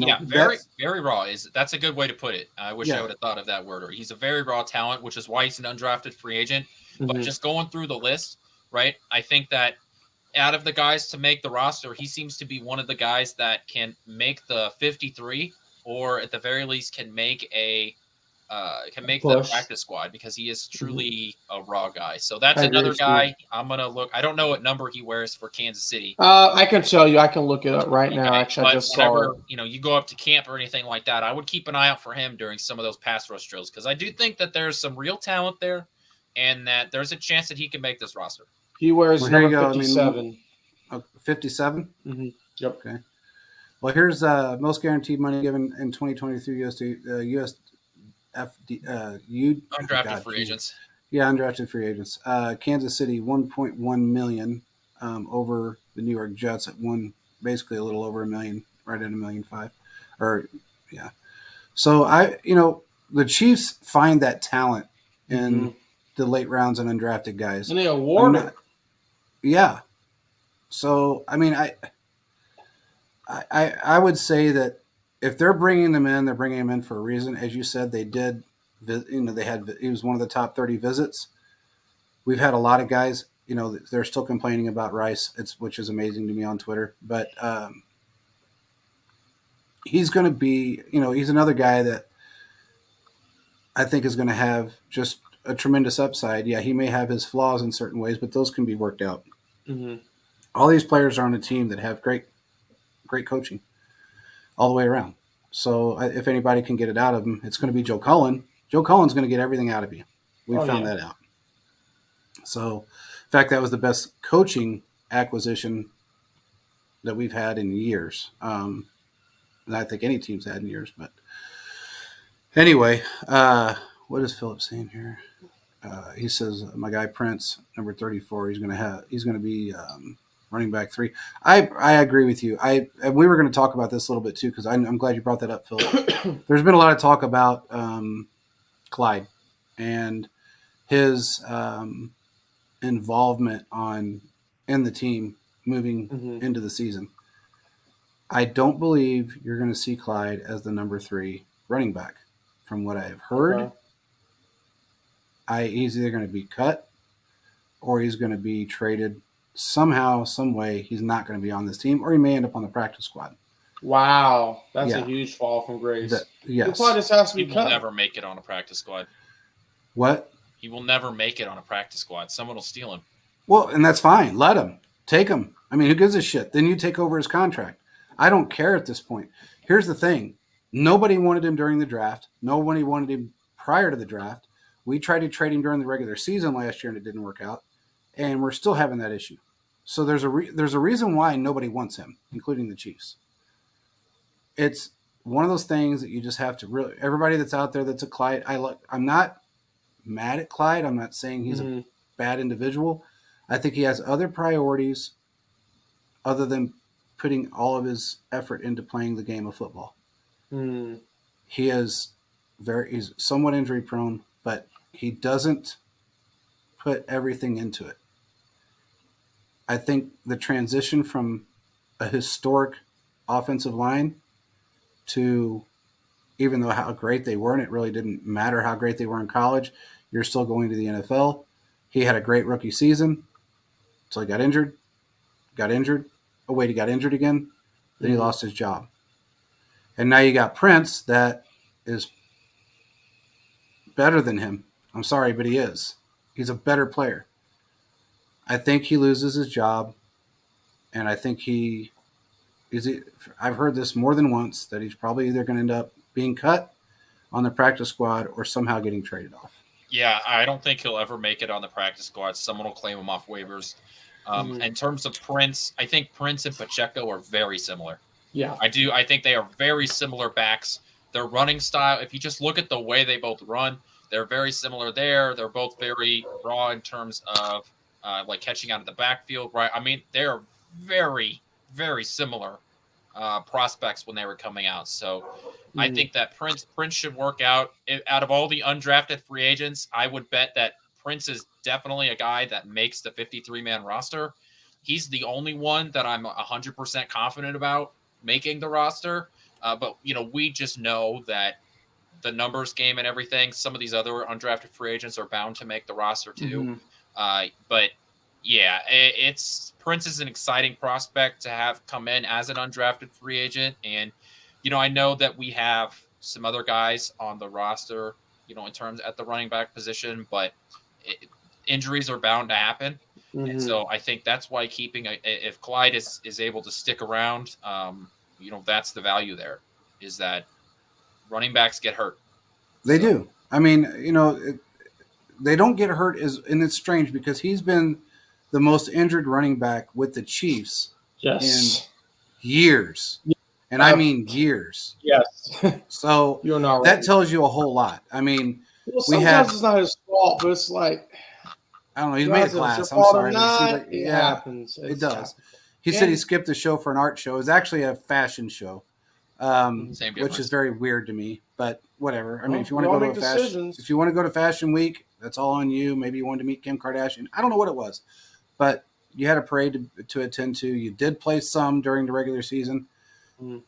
very raw. That's a good way to put it. I wish I would have thought of that word. Or he's a very raw talent, which is why he's an undrafted free agent. But just going through the list, right? I think that out of the guys to make the roster, he seems to be one of the guys that can make the 53, or at the very least can make the practice squad, because he is truly a raw guy. So that's another guy I'm gonna look. I don't know what number he wears for Kansas City. I can tell you. I can look it up right now. Actually, I just saw it. You go up to camp or anything like that, I would keep an eye out for him during some of those pass rush drills, because I do think that there's some real talent there, and that there's a chance that he can make this roster. He wears number 57. 57? Yep. Okay. Well, here's most guaranteed money given in 2023 undrafted free agents. Yeah, undrafted free agents. Kansas City, $1.1 million over the New York Jets at basically a little over $1 million, right at $1.5 million. So the Chiefs find that talent in the late rounds and undrafted guys, and they award it. Yeah. So I mean, I would say that if they're bringing them in, they're bringing them in for a reason. As you said, they did. He was one of the top 30 visits. We've had a lot of guys. They're still complaining about Rice, which is amazing to me on Twitter. But he's going to be, he's another guy that I think is going to have just a tremendous upside. Yeah, he may have his flaws in certain ways, but those can be worked out. All these players are on a team that have great coaching all the way around. So if anybody can get it out of him, it's going to be Joe Cullen. Joe Cullen's going to get everything out of you. We found that out. So, in fact, that was the best coaching acquisition that we've had in years. And I think any team's had in years. But anyway, what is Philip saying here? He says my guy Prince, number 34. He's going to be running back 3. I agree with you. And we were going to talk about this a little bit too, because I'm glad you brought that up, Philip. There's been a lot of talk about Clyde and his involvement in the team moving into the season. I don't believe you're going to see Clyde as the number 3 running back. From what I have heard, he's either going to be cut or he's going to be traded somehow, some way. He's not going to be on this team, or he may end up on the practice squad. Wow, that's a huge fall from grace. Yes, Clyde just has to be cut. He will never make it on a practice squad. What? He will never make it on a practice squad. Someone will steal him. Well, and that's fine. Let him. Take him. I mean, who gives a shit? Then you take over his contract. I don't care at this point. Here's the thing. Nobody wanted him during the draft. Nobody wanted him prior to the draft. We tried to trade him during the regular season last year, and it didn't work out. And we're still having that issue. So there's a reason why nobody wants him, including the Chiefs. It's one of those things that you just have to really – everybody that's out there that's a Clyde – I'm not mad at Clyde. I'm not saying he's a bad individual. I think he has other priorities other than putting all of his effort into playing the game of football. He's somewhat injury prone, but he doesn't put everything into it. I think the transition from a historic offensive line to, even though how great they were, and it really didn't matter how great they were in college, you're still going to the NFL. He had a great rookie season until he got injured. Oh, wait, he got injured again. Then he lost his job. And now you got Prince that is better than him. I'm sorry, but he is. He's a better player. I think he loses his job, and I think I've heard this more than once, that he's probably either going to end up being cut on the practice squad or somehow getting traded off. Yeah, I don't think he'll ever make it on the practice squad. Someone will claim him off waivers. In terms of Prince, I think Prince and Pacheco are very similar. Yeah. I do. I think they are very similar backs. Their running style, if you just look at the way they both run, they're very similar there. They're both very raw in terms of like catching out of the backfield, right? I mean, they're very, very similar prospects when they were coming out. So I think that Prince should work out. Out of all the undrafted free agents, I would bet that Prince is definitely a guy that makes the 53-man roster. He's the only one that I'm 100% confident about making the roster. But, we just know that the numbers game and everything, some of these other undrafted free agents are bound to make the roster too. But yeah, Prince is an exciting prospect to have come in as an undrafted free agent. And, I know that we have some other guys on the roster, in terms at the running back position, but injuries are bound to happen. And so I think that's why if Clyde is able to stick around, that's the value there, is that running backs get hurt. They do. I mean, they don't get hurt, and it's strange because he's been the most injured running back with the Chiefs in years. And I mean years. Yes. So You're not right. That tells you a whole lot. I mean, sometimes it's not his fault, but it's like, I don't know. He's made a class. I'm sorry. It happens. It does. He said he skipped the show for an art show. It was actually a fashion show, which is very weird to me. But whatever. I mean, if you want to go to Fashion Week, that's all on you. Maybe you wanted to meet Kim Kardashian. I don't know what it was, but you had a parade to attend to. You did play some during the regular season.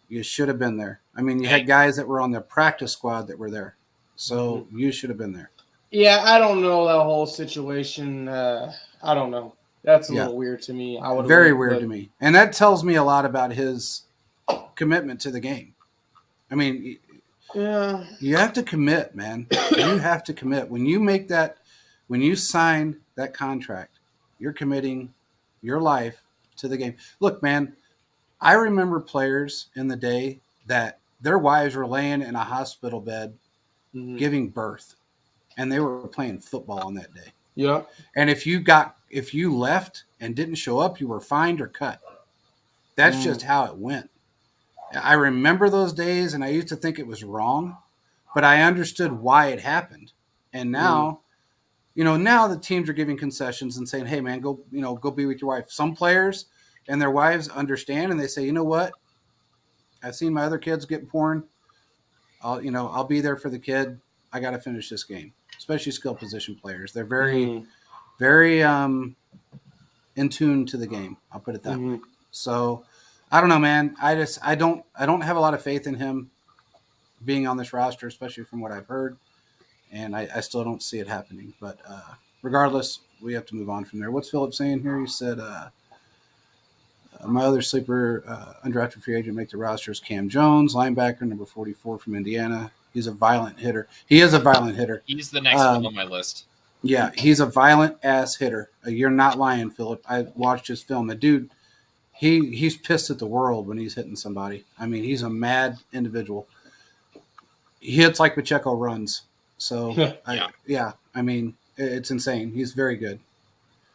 You should have been there. I mean, you had guys that were on the practice squad that were there, so you should have been there. Yeah, I don't know that whole situation. I don't know. That's a little weird to me. Very weird to me, and that tells me a lot about his commitment to the game. I mean, you have to commit, man. You have to commit. When you sign that contract, you're committing your life to the game. Look, man, I remember players in the day that their wives were laying in a hospital bed giving birth, and they were playing football on that day. Yeah. And if you left and didn't show up, you were fined or cut. That's just how it went. I remember those days, and I used to think it was wrong, but I understood why it happened. And now, now the teams are giving concessions and saying, "Hey, man, go be with your wife." Some players and their wives understand, and they say, "You know what? I've seen my other kids get porn. I'll be there for the kid. I got to finish this game." Especially skill position players, they're very, very in tune to the game. I'll put it that way. So, I don't know, man. I don't have a lot of faith in him being on this roster, especially from what I've heard, and I still don't see it happening. But regardless, we have to move on from there. What's Philip saying here? He said, my other sleeper undrafted free agent make the roster is Cam Jones, linebacker, number 44 from Indiana. He's a violent hitter. He is a violent hitter. He's the next one on my list. Yeah, he's a violent-ass hitter. You're not lying, Philip. I watched his film. The dude, he's pissed at the world when he's hitting somebody. I mean, he's a mad individual. He hits like Pacheco runs. So, I mean, it's insane. He's very good.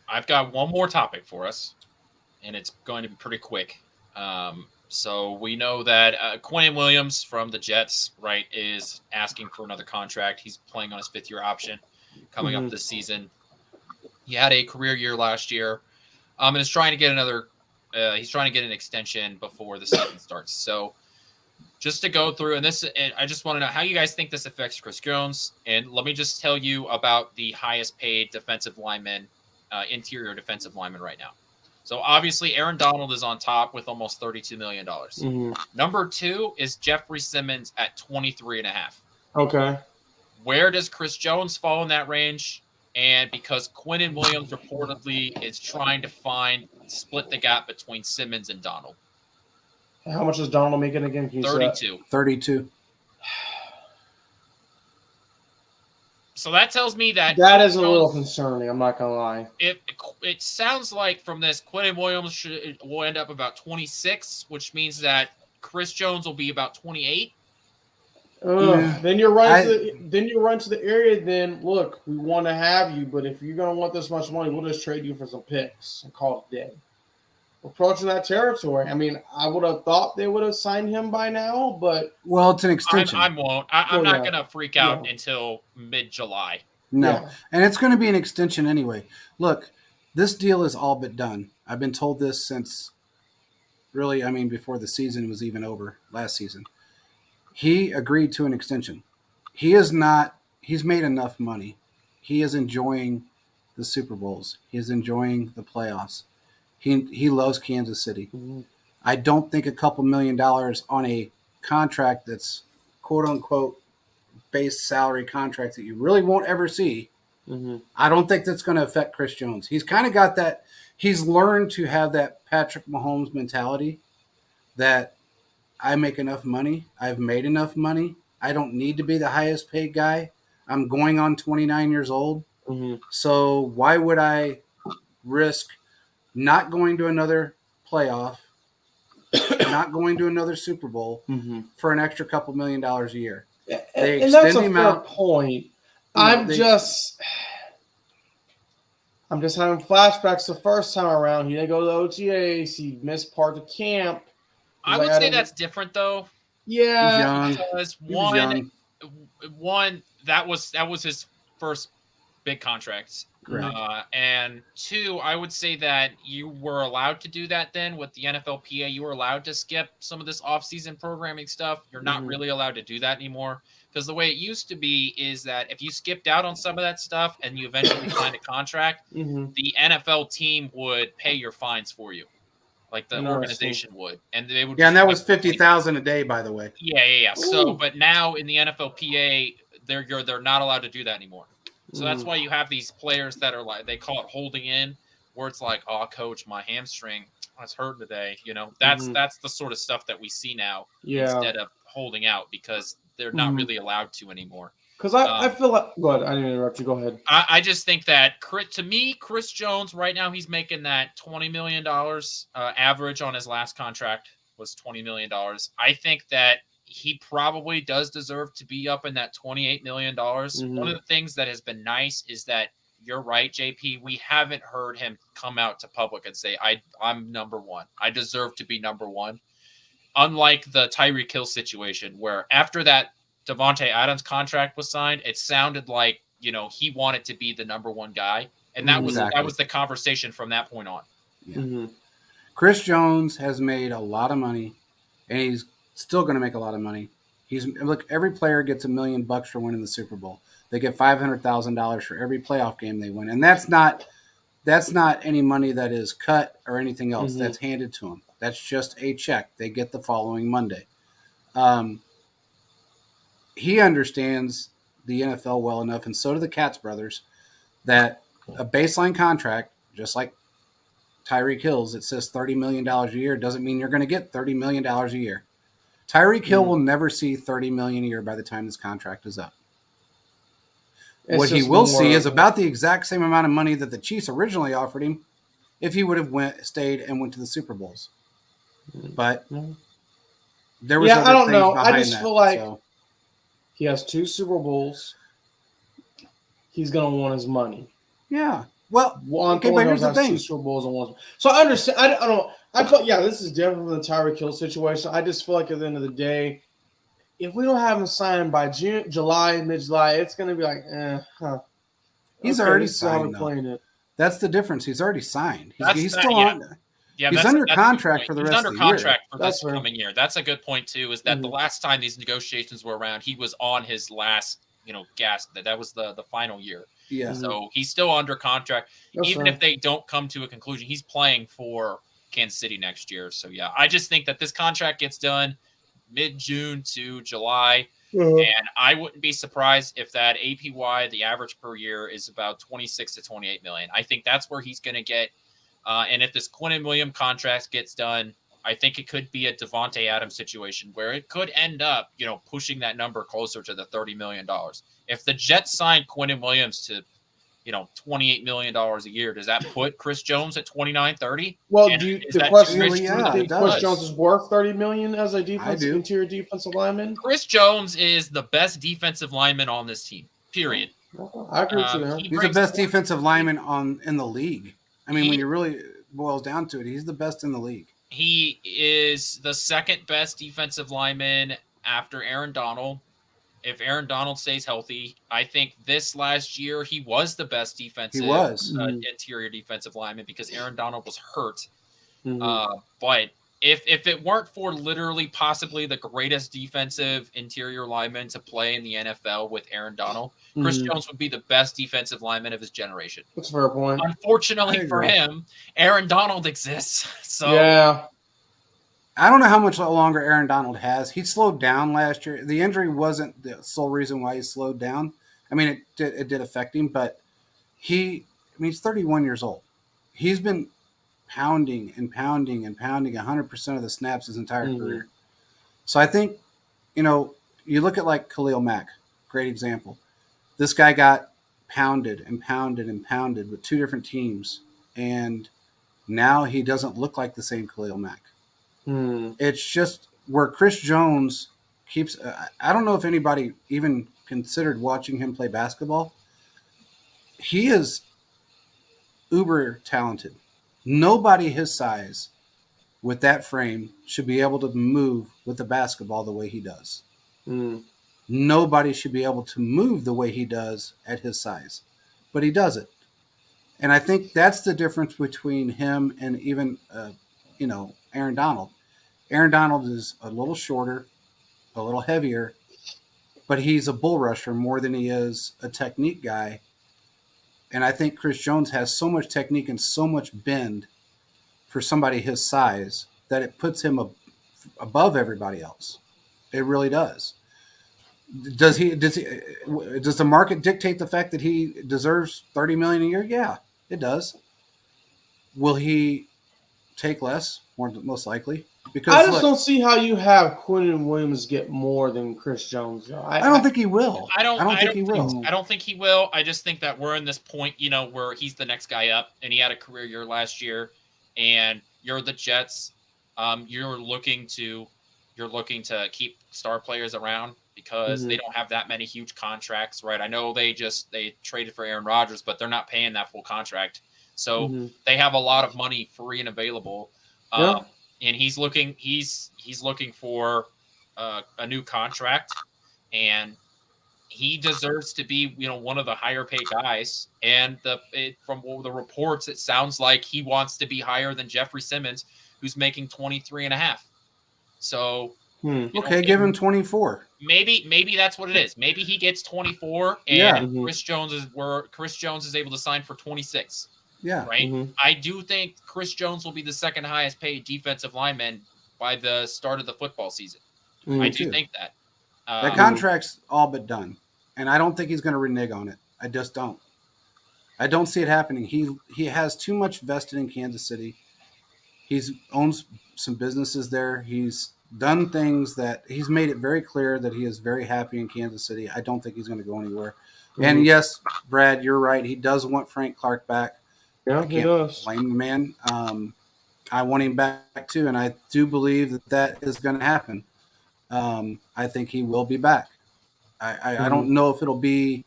I've got one more topic for us, and it's going to be pretty quick. So we know that Quinnen Williams from the Jets, right, is asking for another contract. He's playing on his fifth-year option coming up this season. He had a career year last year, and is trying to get he's trying to get an extension before the season starts. So just to go through, and I just want to know how you guys think this affects Chris Jones. And let me just tell you about the highest-paid defensive lineman, interior defensive lineman right now. So obviously Aaron Donald is on top with almost $32 million. Number 2 is Jeffrey Simmons at $23.5. Okay. Where does Chris Jones fall in that range? And because Quinnen Williams reportedly is trying to split the gap between Simmons and Donald. How much is Donald making again? 32. 32. So that tells me that is a little concerning. I'm not gonna lie. It sounds like from this, Quinnen Williams will end up about 26, which means that Chris Jones will be about 28. Then you're right. Then you run to the area. Then look, we want to have you, but if you're gonna want this much money, we'll just trade you for some picks and call it dead. Approaching that territory. I mean, I would have thought they would have signed him by now, but it's an extension. I'm not gonna freak out until mid-July. No, and it's going to be an extension anyway. Look, this deal is all but done. I've been told this since really, before the season was even over last season. He agreed to an extension. He's made enough money. He is enjoying the Super Bowls. He is enjoying the playoffs. He loves Kansas City. Mm-hmm. I don't think a couple $1 million on a contract that's quote unquote base salary contract that you really won't ever see. Mm-hmm. I don't think that's going to affect Chris Jones. He's kind of got that. He's learned to have that Patrick Mahomes mentality that I make enough money. I've made enough money. I don't need to be the highest paid guy. I'm going on 29 years old. Mm-hmm. So why would I risk not going to another playoff, not going to another Super Bowl for an extra couple $1 million a year? And that's a fair point. I'm just having flashbacks the first time around. He didn't go to the OTAs. He missed part of camp. I would say that's different, though. Yeah, because one that was his first big contract. And two, I would say that you were allowed to do that then with the NFLPA. You were allowed to skip some of this off-season programming stuff. You're not really allowed to do that anymore, because the way it used to be is that if you skipped out on some of that stuff and you eventually signed a contract, the NFL team would pay your fines for you, like the organization would, and they would. Yeah, and that was $50,000 a day, by the way. Yeah. So, but now in the NFLPA, they're not allowed to do that anymore. So that's why you have these players that are like, they call it holding in, where it's like, oh, coach, my hamstring, I was hurting today. That's the sort of stuff that we see now instead of holding out, because they're not really allowed to anymore. Because I feel like, go ahead, I didn't interrupt you. Go ahead. I just think that to me, Chris Jones right now, he's making that $20 million average on his last contract was $20 million. I think that he probably does deserve to be up in that $28 million. One of the things that has been nice is that, you're right, JP, we haven't heard him come out to public and say, I'm number one. I deserve to be number one. Unlike the Tyreek Hill situation, where after that Davante Adams contract was signed, it sounded like, he wanted to be the number one guy. And that was the conversation from that point on. Yeah. Chris Jones has made a lot of money, and he's still going to make a lot of money. Every player gets $1 million for winning the Super Bowl. They get $500,000 for every playoff game they win, and that's not any money that is cut or anything else. That's handed to them. That's just a check they get the following Monday. He understands the NFL well enough, and so do the Katz brothers, that a baseline contract, just like Tyreek Hill's, it says $30 million a year, doesn't mean you're going to get $30 million a year. Tyreek Hill will never see $30 million a year by the time this contract is up. What he will see is about the exact same amount of money that the Chiefs originally offered him if he would have stayed and went to the Super Bowls. But there was I don't know. I just feel like he has 2 Super Bowls. He's going to want his money. Yeah. Well, but here's the thing. 2 Super Bowls and one. So I understand. I don't. I felt this is different from the Tyreek Hill situation. I just feel like at the end of the day, if we don't have him signed by July, mid-July, it's going to be like, He's already signed. That's the difference. He's already signed. He's still on. Yeah, he's under contract for the rest of the year. He's under contract for this coming year. That's a good point too. Is that the last time these negotiations were around, he was on his last, gasp. That was the final year. Yeah. So he's still under contract. Even if they don't come to a conclusion, he's playing for Kansas City next year. So yeah, I just think that this contract gets done mid-June to July, and I wouldn't be surprised if that APY, the average per year, is about 26 to 28 million. I think that's where he's going to get. And if this Quinnen Williams contract gets done, I think it could be a Davante Adams situation where it could end up, pushing that number closer to the $30 million. If the Jets sign Quinnen Williams to, $28 million a year. Does that put Chris Jones at 29, 30? Well, And the question is, do you think Chris does. Jones is worth $30 million as a interior defensive lineman? Chris Jones is the best defensive lineman on this team. Period. I agree with you there. He's the best defensive lineman in the league. I mean, when you really boils down to it, he's the best in the league. He is the second best defensive lineman after Aaron Donald. If Aaron Donald stays healthy, I think this last year he was the best interior defensive lineman because Aaron Donald was hurt. But if it weren't for literally possibly the greatest defensive interior lineman to play in the NFL with Aaron Donald, Chris Jones would be the best defensive lineman of his generation. That's a fair point. Unfortunately for him, Aaron Donald exists. So yeah. I don't know how much longer Aaron Donald has. He slowed down last year. The injury wasn't the sole reason why he slowed down. I mean, it did affect him, but he's 31 years old. He's been pounding 100% of the snaps his entire career. So I think, you look at like Khalil Mack, great example. This guy got pounded with two different teams, and now he doesn't look like the same Khalil Mack. It's just where Chris Jones keeps I don't know if anybody even considered watching him play basketball. He is uber talented. Nobody his size with that frame should be able to move with the basketball the way he does. Nobody should be able to move the way he does at his size, but he does it. And I think that's the difference between him and even, Aaron Donald. Aaron Donald is a little shorter, a little heavier, but he's a bull rusher more than he is a technique guy. And I think Chris Jones has so much technique and so much bend for somebody his size that it puts him above everybody else. It really does. Does the market dictate the fact that he deserves $30 million a year? Yeah, it does. Will he take less? Most likely. Because I just don't see how you have Quinnen Williams get more than Chris Jones. I don't think he will. I don't think he will. I don't think he will. I just think that we're in this point, where he's the next guy up, and he had a career year last year, and you're the Jets. You're looking to keep star players around because they don't have that many huge contracts, right? I know they traded for Aaron Rodgers, but they're not paying that full contract, so they have a lot of money free and available. And he's looking for a new contract, and he deserves to be, one of the higher paid guys. And from the reports, it sounds like he wants to be higher than Jeffrey Simmons, who's making 23.5. So give him 24. Maybe that's what it is. Maybe he gets 24, and Chris Jones is able to sign for 26. Yeah. Right. I do think Chris Jones will be the second highest paid defensive lineman by the start of the football season. I do think that. That contract's all but done. And I don't think he's going to renege on it. I just don't. I don't see it happening. He has too much vested in Kansas City. He owns some businesses there. He's done things that he's made it very clear that he is very happy in Kansas City. I don't think he's going to go anywhere. And yes, Brad, you're right. He does want Frank Clark back. Yeah, he does. Blame the man. I want him back too, and I do believe that is going to happen. I think he will be back. I don't know if it'll be.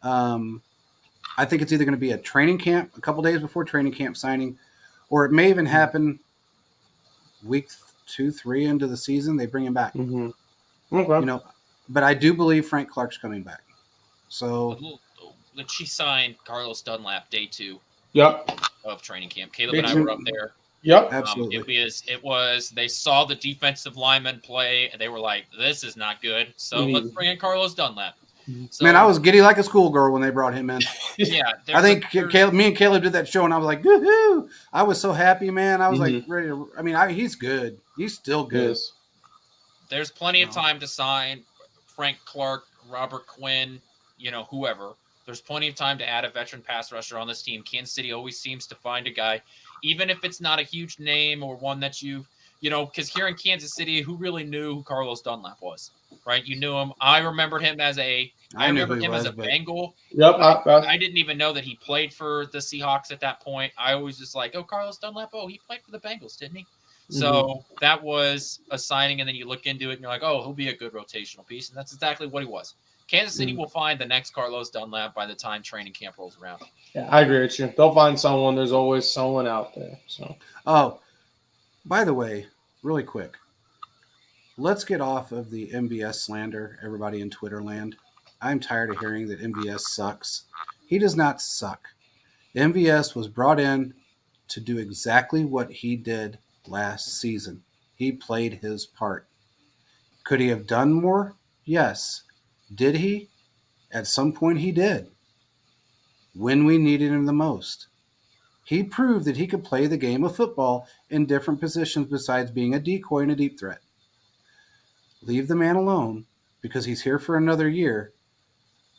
I think it's either going to be a training camp, a couple days before training camp signing, or it may even happen week 2-3 into the season. They bring him back. Okay. But I do believe Frank Clark's coming back. So she signed Carlos Dunlap day 2. Yep. Of training camp. Caleb and I were up there. Yep. Absolutely. It was they saw the defensive lineman play and they were like, this is not good. So let's bring in Carlos Dunlap. So, man, I was giddy like a schoolgirl when they brought him in. Yeah. I think me and Caleb did that show and I was like, woohoo! I was so happy, man. I was like ready to he's good. He's still good. Yes. There's plenty of time to sign Frank Clark, Robert Quinn, whoever. There's plenty of time to add a veteran pass rusher on this team. Kansas City always seems to find a guy, even if it's not a huge name or one that because here in Kansas City, who really knew who Carlos Dunlap was, right? You knew him. I remembered him as a I remember him as a Bengal. Yep. I didn't even know that he played for the Seahawks at that point. I always just like, Carlos Dunlap. Oh, he played for the Bengals, didn't he? Mm-hmm. So that was a signing, and then you look into it, and you're like, oh, he'll be a good rotational piece, and that's exactly what he was. Kansas City will find the next Carlos Dunlap by the time training camp rolls around. Yeah, I agree with you. They'll find someone. There's always someone out there. So. Oh, by the way, really quick, let's get off of the MVS slander, everybody in Twitter land. I'm tired of hearing that MVS sucks. He does not suck. MVS was brought in to do exactly what he did last season. He played his part. Could he have done more? Yes. Did he? At some point he did. When we needed him the most. He proved that he could play the game of football in different positions besides being a decoy and a deep threat. Leave the man alone because he's here for another year,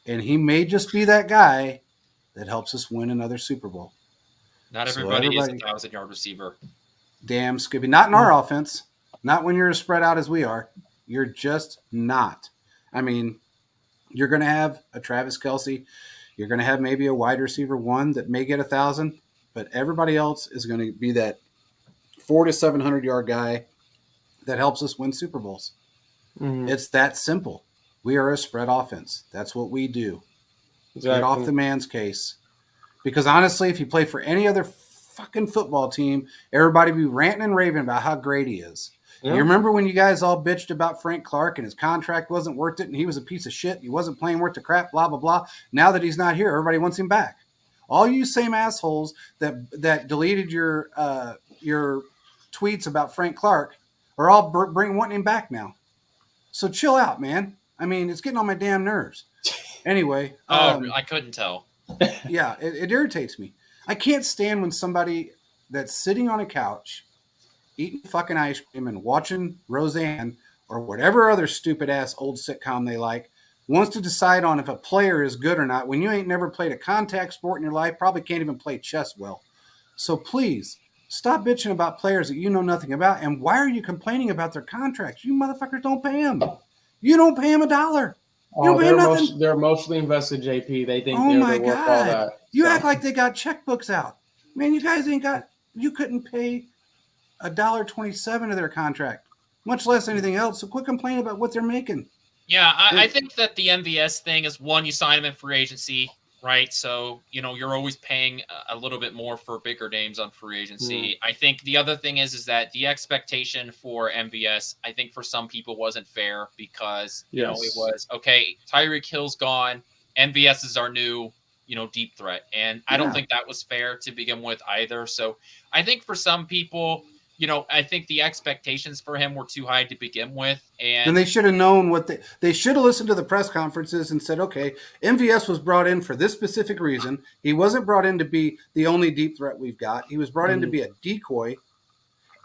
and he may just be that guy that helps us win another Super Bowl. Not everybody is a 1,000-yard receiver. Damn, Skippy. Not in our offense. Not when you're as spread out as we are. You're just not. I mean, you're going to have a Travis Kelce. You're going to have maybe a wide receiver one that may get 1,000, but everybody else is going to be that 400 to 700-yard guy that helps us win Super Bowls. Mm-hmm. It's that simple. We are a spread offense. That's what we do. Exactly. Get off the man's case. Because honestly, if you play for any other fucking football team, everybody be ranting and raving about how great he is. Yeah. You remember when you guys all bitched about Frank Clark and his contract wasn't worth it and he was a piece of shit, he wasn't playing worth the crap, blah, blah, blah. Now that he's not here, everybody wants him back. All you same assholes that deleted your tweets about Frank Clark are all wanting him back now. So chill out, man. I mean, it's getting on my damn nerves. Anyway. I couldn't tell. Yeah, it irritates me. I can't stand when somebody that's sitting on a couch eating fucking ice cream and watching Roseanne or whatever other stupid-ass old sitcom they like wants to decide on if a player is good or not when you ain't never played a contact sport in your life, probably can't even play chess well. So please, stop bitching about players that you know nothing about, and why are you complaining about their contracts? You motherfuckers don't pay them. You don't pay them $1. You don't pay them nothing. They're emotionally invested, JP. They think they're worth all that. You act like they got checkbooks out. Man, you guys you couldn't pay $1.27 of their contract, much less anything else. So quit complaining about what they're making. Yeah, I think that the MVS thing is one, you sign him in free agency, right? So, you're always paying a little bit more for bigger names on free agency. I think the other thing is that the expectation for MVS, I think for some people wasn't fair because, it was, okay, Tyreek Hill's gone. MVS is our new, deep threat. And I don't think that was fair to begin with either. So I think for some people, I think the expectations for him were too high to begin with. And they should have known they should have listened to the press conferences and said, okay, MVS was brought in for this specific reason. He wasn't brought in to be the only deep threat we've got. He was brought in to be a decoy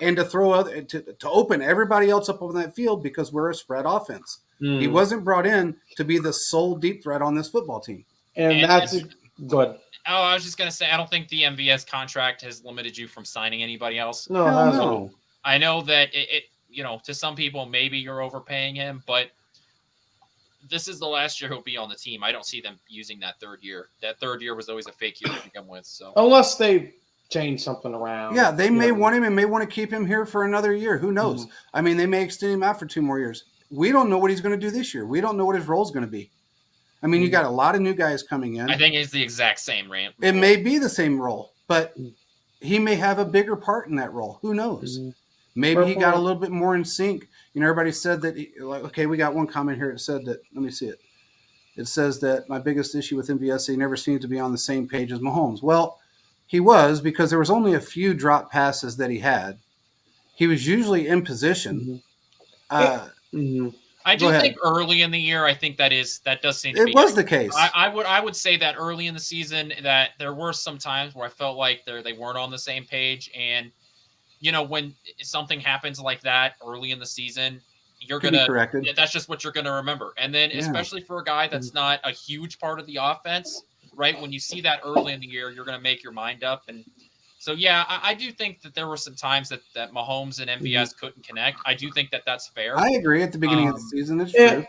and to throw to open everybody else up on that field because we're a spread offense. He wasn't brought in to be the sole deep threat on this football team. And that's good. Oh, I was just going to say, I don't think the MVS contract has limited you from signing anybody else. No. I know that it to some people, maybe you're overpaying him, but this is the last year he'll be on the team. I don't see them using that third year. That third year was always a fake year to begin with. So unless they change something around. Yeah, they may want him and may want to keep him here for another year. Who knows? I mean, they may extend him out for 2 more years. We don't know what he's going to do this year. We don't know what his role is going to be. I mean, you got a lot of new guys coming in. I think it's the exact same role. It may be the same role, but he may have a bigger part in that role. Who knows? Maybe he got a little bit more in sync. Everybody said that, okay, we got one comment here that said that, let me see it. It says that my biggest issue with MVS, he never seemed to be on the same page as Mahomes. Well, he was because there was only a few drop passes that he had. He was usually in position. I do think early in the year, I think that does seem to be. It was the case. I would say that early in the season that there were some times where I felt like they weren't on the same page. And, when something happens like that early in the season, you're going to – that's just what you're going to remember. And then especially for a guy that's not a huge part of the offense, right, when you see that early in the year, you're going to make your mind up. And so, I do think that there were some times that Mahomes and MVS couldn't connect. I do think that that's fair. I agree at the beginning of the season. It's true.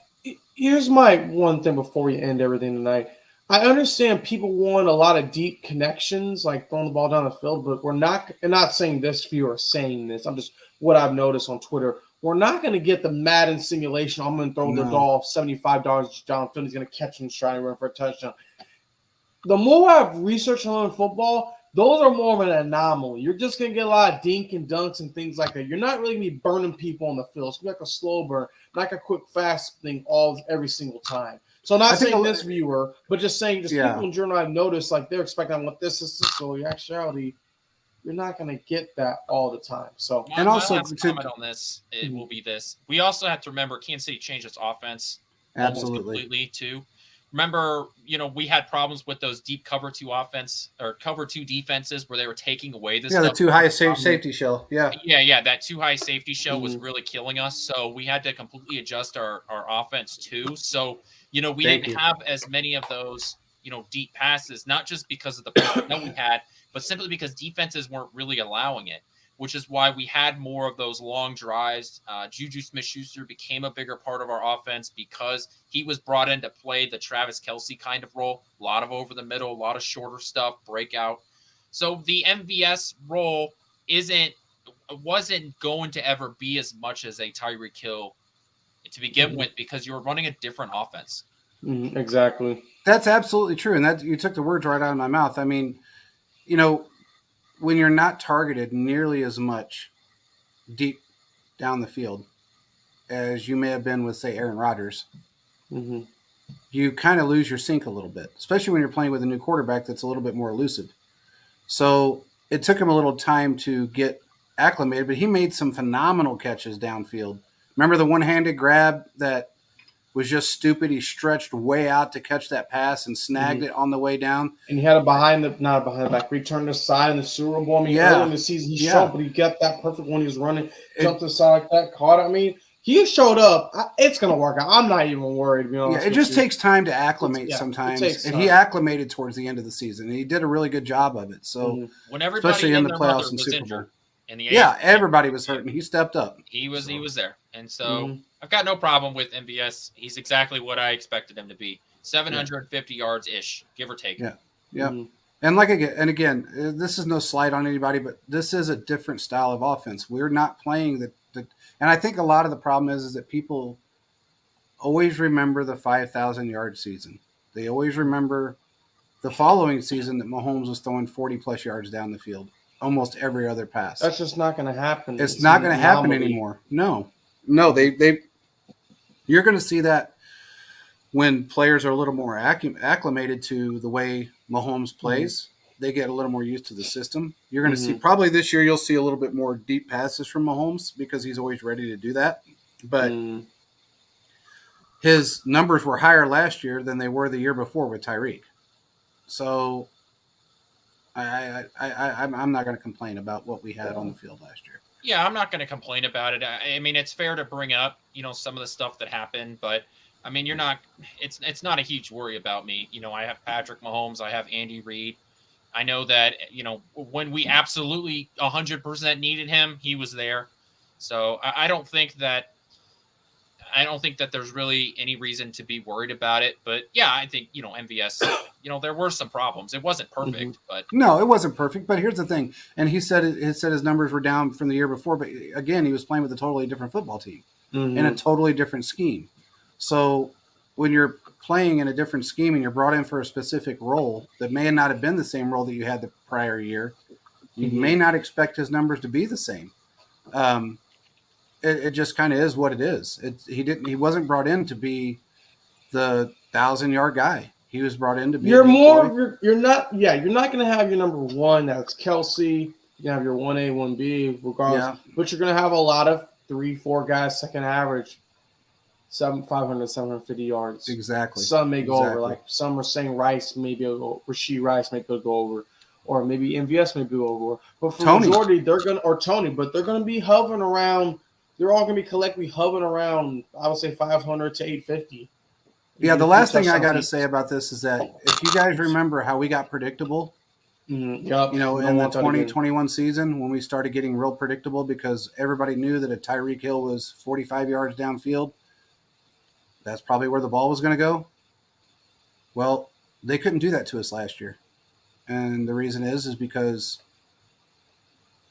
Here's my one thing before we end everything tonight. I understand people want a lot of deep connections, like throwing the ball down the field, but we're not. And not saying this few are saying this. I'm just what I've noticed on Twitter. We're not going to get the Madden simulation. I'm going to throw the ball $75 downfield. He's going to catch and try and run for a touchdown. The more I've researched on football, those are more of an anomaly. You're just going to get a lot of dink and dunks and things like that. You're not really going to be burning people on the field. It's going to be like a slow burn, like a quick, fast thing every single time. So not saying this viewer, but just saying people in general I've noticed, like they're expecting what this is. So in actuality, you're not going to get that all the time. So my last comment on this, it will be this. We also have to remember Kansas City changed its offense almost completely too. Remember, we had problems with those deep cover 2 offense or cover 2 defenses where they were taking away this. Yeah, the too high safety shell. Yeah. Yeah. That too high safety shell was really killing us. So we had to completely adjust our offense too. So, we didn't have as many of those, deep passes, not just because of the personnel we had, but simply because defenses weren't really allowing it, which is why we had more of those long drives. Juju Smith-Schuster became a bigger part of our offense because he was brought in to play the Travis Kelce kind of role, a lot of over the middle, a lot of shorter stuff, breakout. So the MVS role wasn't going to ever be as much as a Tyreek Hill to begin with because you were running a different offense. Exactly. That's absolutely true. And that you took the words right out of my mouth. I mean, when you're not targeted nearly as much deep down the field as you may have been with, say, Aaron Rodgers, you kind of lose your sync a little bit, especially when you're playing with a new quarterback that's a little bit more elusive. So it took him a little time to get acclimated, but he made some phenomenal catches downfield. Remember the one-handed grab that was just stupid? He stretched way out to catch that pass and snagged it on the way down. And he had a not behind the back, return to the side in the Super Bowl. I mean, early in the season he showed, but he got that perfect when he was running, jumped to the side like that, caught it. I mean, he showed up. It's going to work out. I'm not even worried. It just takes time to acclimate sometimes. And he acclimated towards the end of the season. And he did a really good job of it. So when everybody especially in the playoffs and Super Bowl. Everybody was hurt, and he stepped up. He was there. And so I've got no problem with MVS. He's exactly what I expected him to be. 750 yards-ish, give or take. Yeah. And again, this is no slight on anybody, but this is a different style of offense. We're not playing the and I think a lot of the problem is that people always remember the 5,000-yard season. They always remember the following season that Mahomes was throwing 40-plus yards down the field almost every other pass. That's just not going to happen. It's not going to happen anymore. No, they you're going to see that when players are a little more acclimated to the way Mahomes plays. They get a little more used to the system. You're going to see probably this year you'll see a little bit more deep passes from Mahomes because he's always ready to do that. But his numbers were higher last year than they were the year before with Tyreek. So I'm not going to complain about what we had on the field last year. Yeah, I'm not going to complain about it. I mean, it's fair to bring up, some of the stuff that happened, but I mean, it's not a huge worry about me. I have Patrick Mahomes, I have Andy Reid. I know that, when we absolutely 100% needed him, he was there. So I don't think that there's really any reason to be worried about it. But yeah, I think, MVS, there were some problems. It wasn't perfect, but no, it wasn't perfect. But here's the thing. And he said his numbers were down from the year before. But again, he was playing with a totally different football team in a totally different scheme. So when you're playing in a different scheme and you're brought in for a specific role that may not have been the same role that you had the prior year, you may not expect his numbers to be the same. It just kind of is what it is. He wasn't brought in to be the 1,000-yard guy. He was brought in to be. You're not going to have your number one. That's Kelce. You have your 1A, 1B, regardless. Yeah. But you're going to have a lot of 3-4 guys second average. 500, 750 yards. Exactly. Some may go over. Like some are saying Rice, maybe Rashee Rice may go over, or maybe MVS may go over. But for the majority, Tony, but they're going to be hovering around. They're all going to be collectively hovering around, I would say 500 to 850. Yeah, the last thing I got to say about this is that if you guys remember how we got predictable, in the 2021 season when we started getting real predictable because everybody knew that a Tyreek Hill was 45 yards downfield, that's probably where the ball was going to go. Well, they couldn't do that to us last year. And the reason is because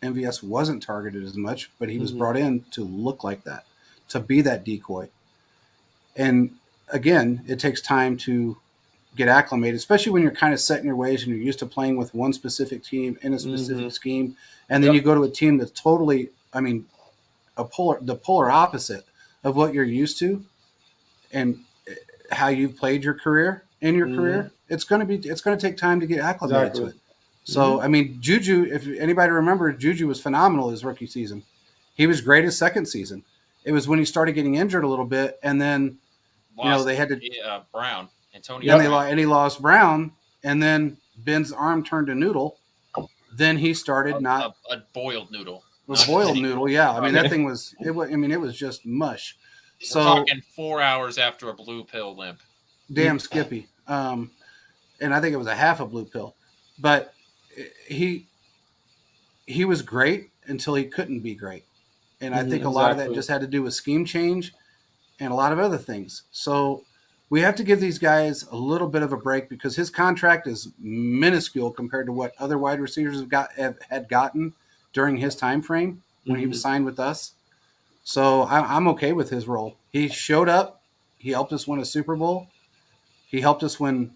MVS wasn't targeted as much, but he was brought in to look like that, to be that decoy. And again, it takes time to get acclimated, especially when you're kind of set in your ways and you're used to playing with one specific team in a specific scheme. And then you go to a team that's totally, I mean, the polar opposite of what you're used to and how you've played your career in your career. It's going to take time to get acclimated to it. So, I mean, Juju, if anybody remembers, Juju was phenomenal his rookie season. He was great his second season. It was when he started getting injured a little bit, and then they had to Brown, Antonio, and he lost Brown, and then Ben's arm turned to noodle. Then he started a boiled noodle. A boiled noodle, yeah. I mean, that thing was it was just mush. So we're talking 4 hours after a blue pill limp. Damn Skippy. And I think it was a half a blue pill. But he was great until he couldn't be great. And I think a lot of that just had to do with scheme change and a lot of other things. So we have to give these guys a little bit of a break because his contract is minuscule compared to what other wide receivers had gotten during his time frame when he was signed with us. So I'm okay with his role. He showed up. He helped us win a Super Bowl. He helped us when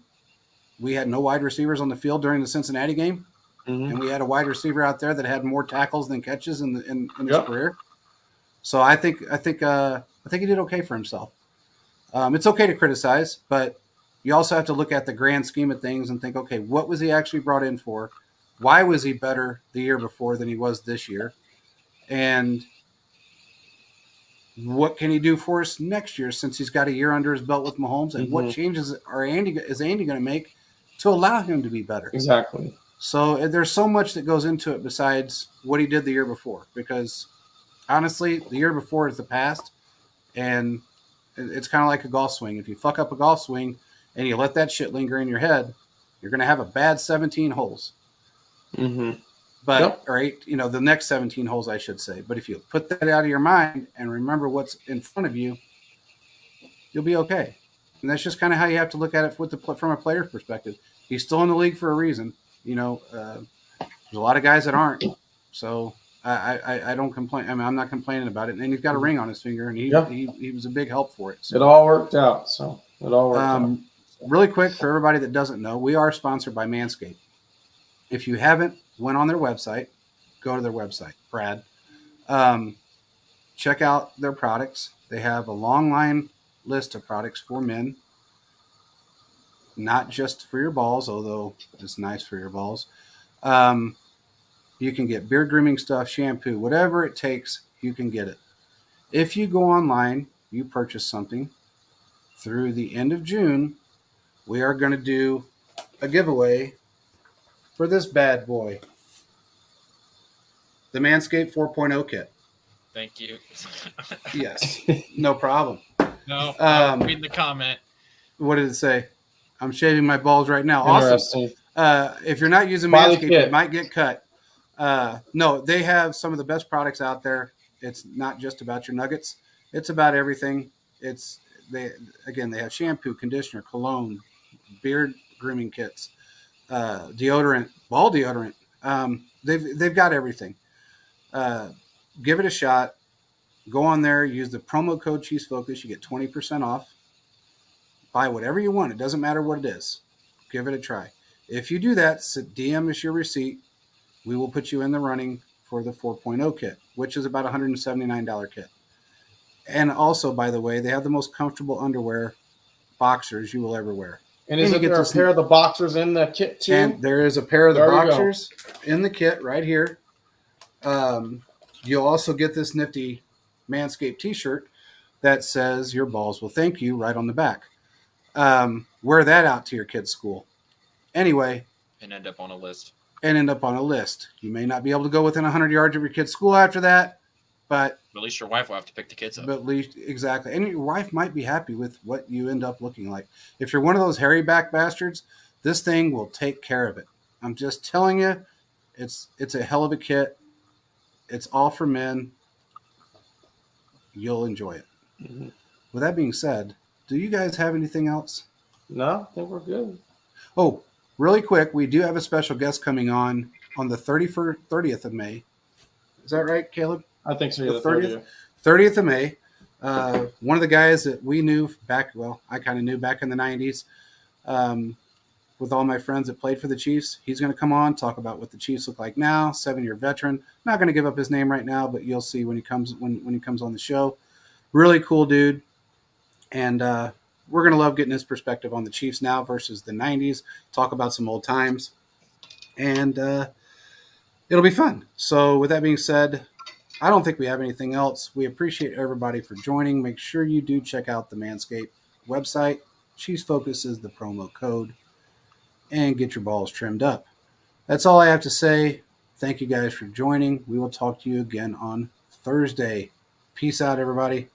we had no wide receivers on the field during the Cincinnati game. And we had a wide receiver out there that had more tackles than catches in his career. So I think he did okay for himself. It's okay to criticize, but you also have to look at the grand scheme of things and think, okay, what was he actually brought in for? Why was he better the year before than he was this year? And what can he do for us next year since he's got a year under his belt with Mahomes? And what changes is Andy going to make to allow him to be better? Exactly. So there's so much that goes into it besides what he did the year before. Because honestly, the year before is the past, and it's kind of like a golf swing. If you fuck up a golf swing and you let that shit linger in your head, you're going to have a bad 17 holes. But or the next 17 holes, I should say. But if you put that out of your mind and remember what's in front of you, you'll be okay. And that's just kind of how you have to look at it from a player's perspective. He's still in the league for a reason. There's a lot of guys that aren't. So I don't complain. I mean, I'm not complaining about it. And he's got a ring on his finger, and he was a big help for it. So. It all worked out. Out. Really quick, for everybody that doesn't know, we are sponsored by Manscaped. If you haven't went on their website, go to their website, Brad. Check out their products. They have a long line list of products for men, not just for your balls, although it's nice for your balls. You can get beard grooming stuff, shampoo, whatever it takes, you can get it. If you go online, you purchase something, through the end of June, we are going to do a giveaway for this bad boy, the Manscaped 4.0 kit. Thank you. Yes, no problem. No, I'm reading the comment. What did it say? I'm shaving my balls right now. Awesome. If you're not using Manscaped, it might get cut. No, they have some of the best products out there. It's not just about your nuggets. It's about everything. They have shampoo, conditioner, cologne, beard grooming kits, deodorant, ball deodorant. They've got everything. Give it a shot. Go on there. Use the promo code CheeseFocus. You get 20% off. Buy whatever you want. It doesn't matter what it is. Give it a try. If you do that, DM us your receipt. We will put you in the running for the 4.0 kit, which is about $179 kit. And also, by the way, they have the most comfortable underwear, boxers you will ever wear. And is there a pair of the boxers in the kit too? And there is a pair of the boxers in the kit right here. You'll also get this nifty Manscaped t-shirt that says "Your balls will thank you" right on the back. Wear that out to your kid's school. Anyway. And end up on a list. You may not be able to go within 100 yards of your kid's school after that, but at least your wife will have to pick the kids up. But at least, exactly. And your wife might be happy with what you end up looking like. If you're one of those hairy back bastards, this thing will take care of it. I'm just telling you, it's a hell of a kit. It's all for men. You'll enjoy it. With that being said, do you guys have anything else? No, I think we're good. Oh, really quick, we do have a special guest coming on the 30th of May. Is that right, Caleb? I think so. Yeah, the 30th of May. One of the guys that we knew I kind of knew back in the 90s with all my friends that played for the Chiefs. He's going to come on, talk about what the Chiefs look like now, 7-year veteran. Not going to give up his name right now, but you'll see when he comes on the show. Really cool dude. And we're going to love getting his perspective on the Chiefs now versus the 90s, talk about some old times. And it'll be fun. So with that being said, I don't think we have anything else. We appreciate everybody for joining. Make sure you do check out the Manscaped website. Chiefs Focus is the promo code. And get your balls trimmed up. That's all I have to say. Thank you guys for joining. We will talk to you again on Thursday. Peace out, everybody.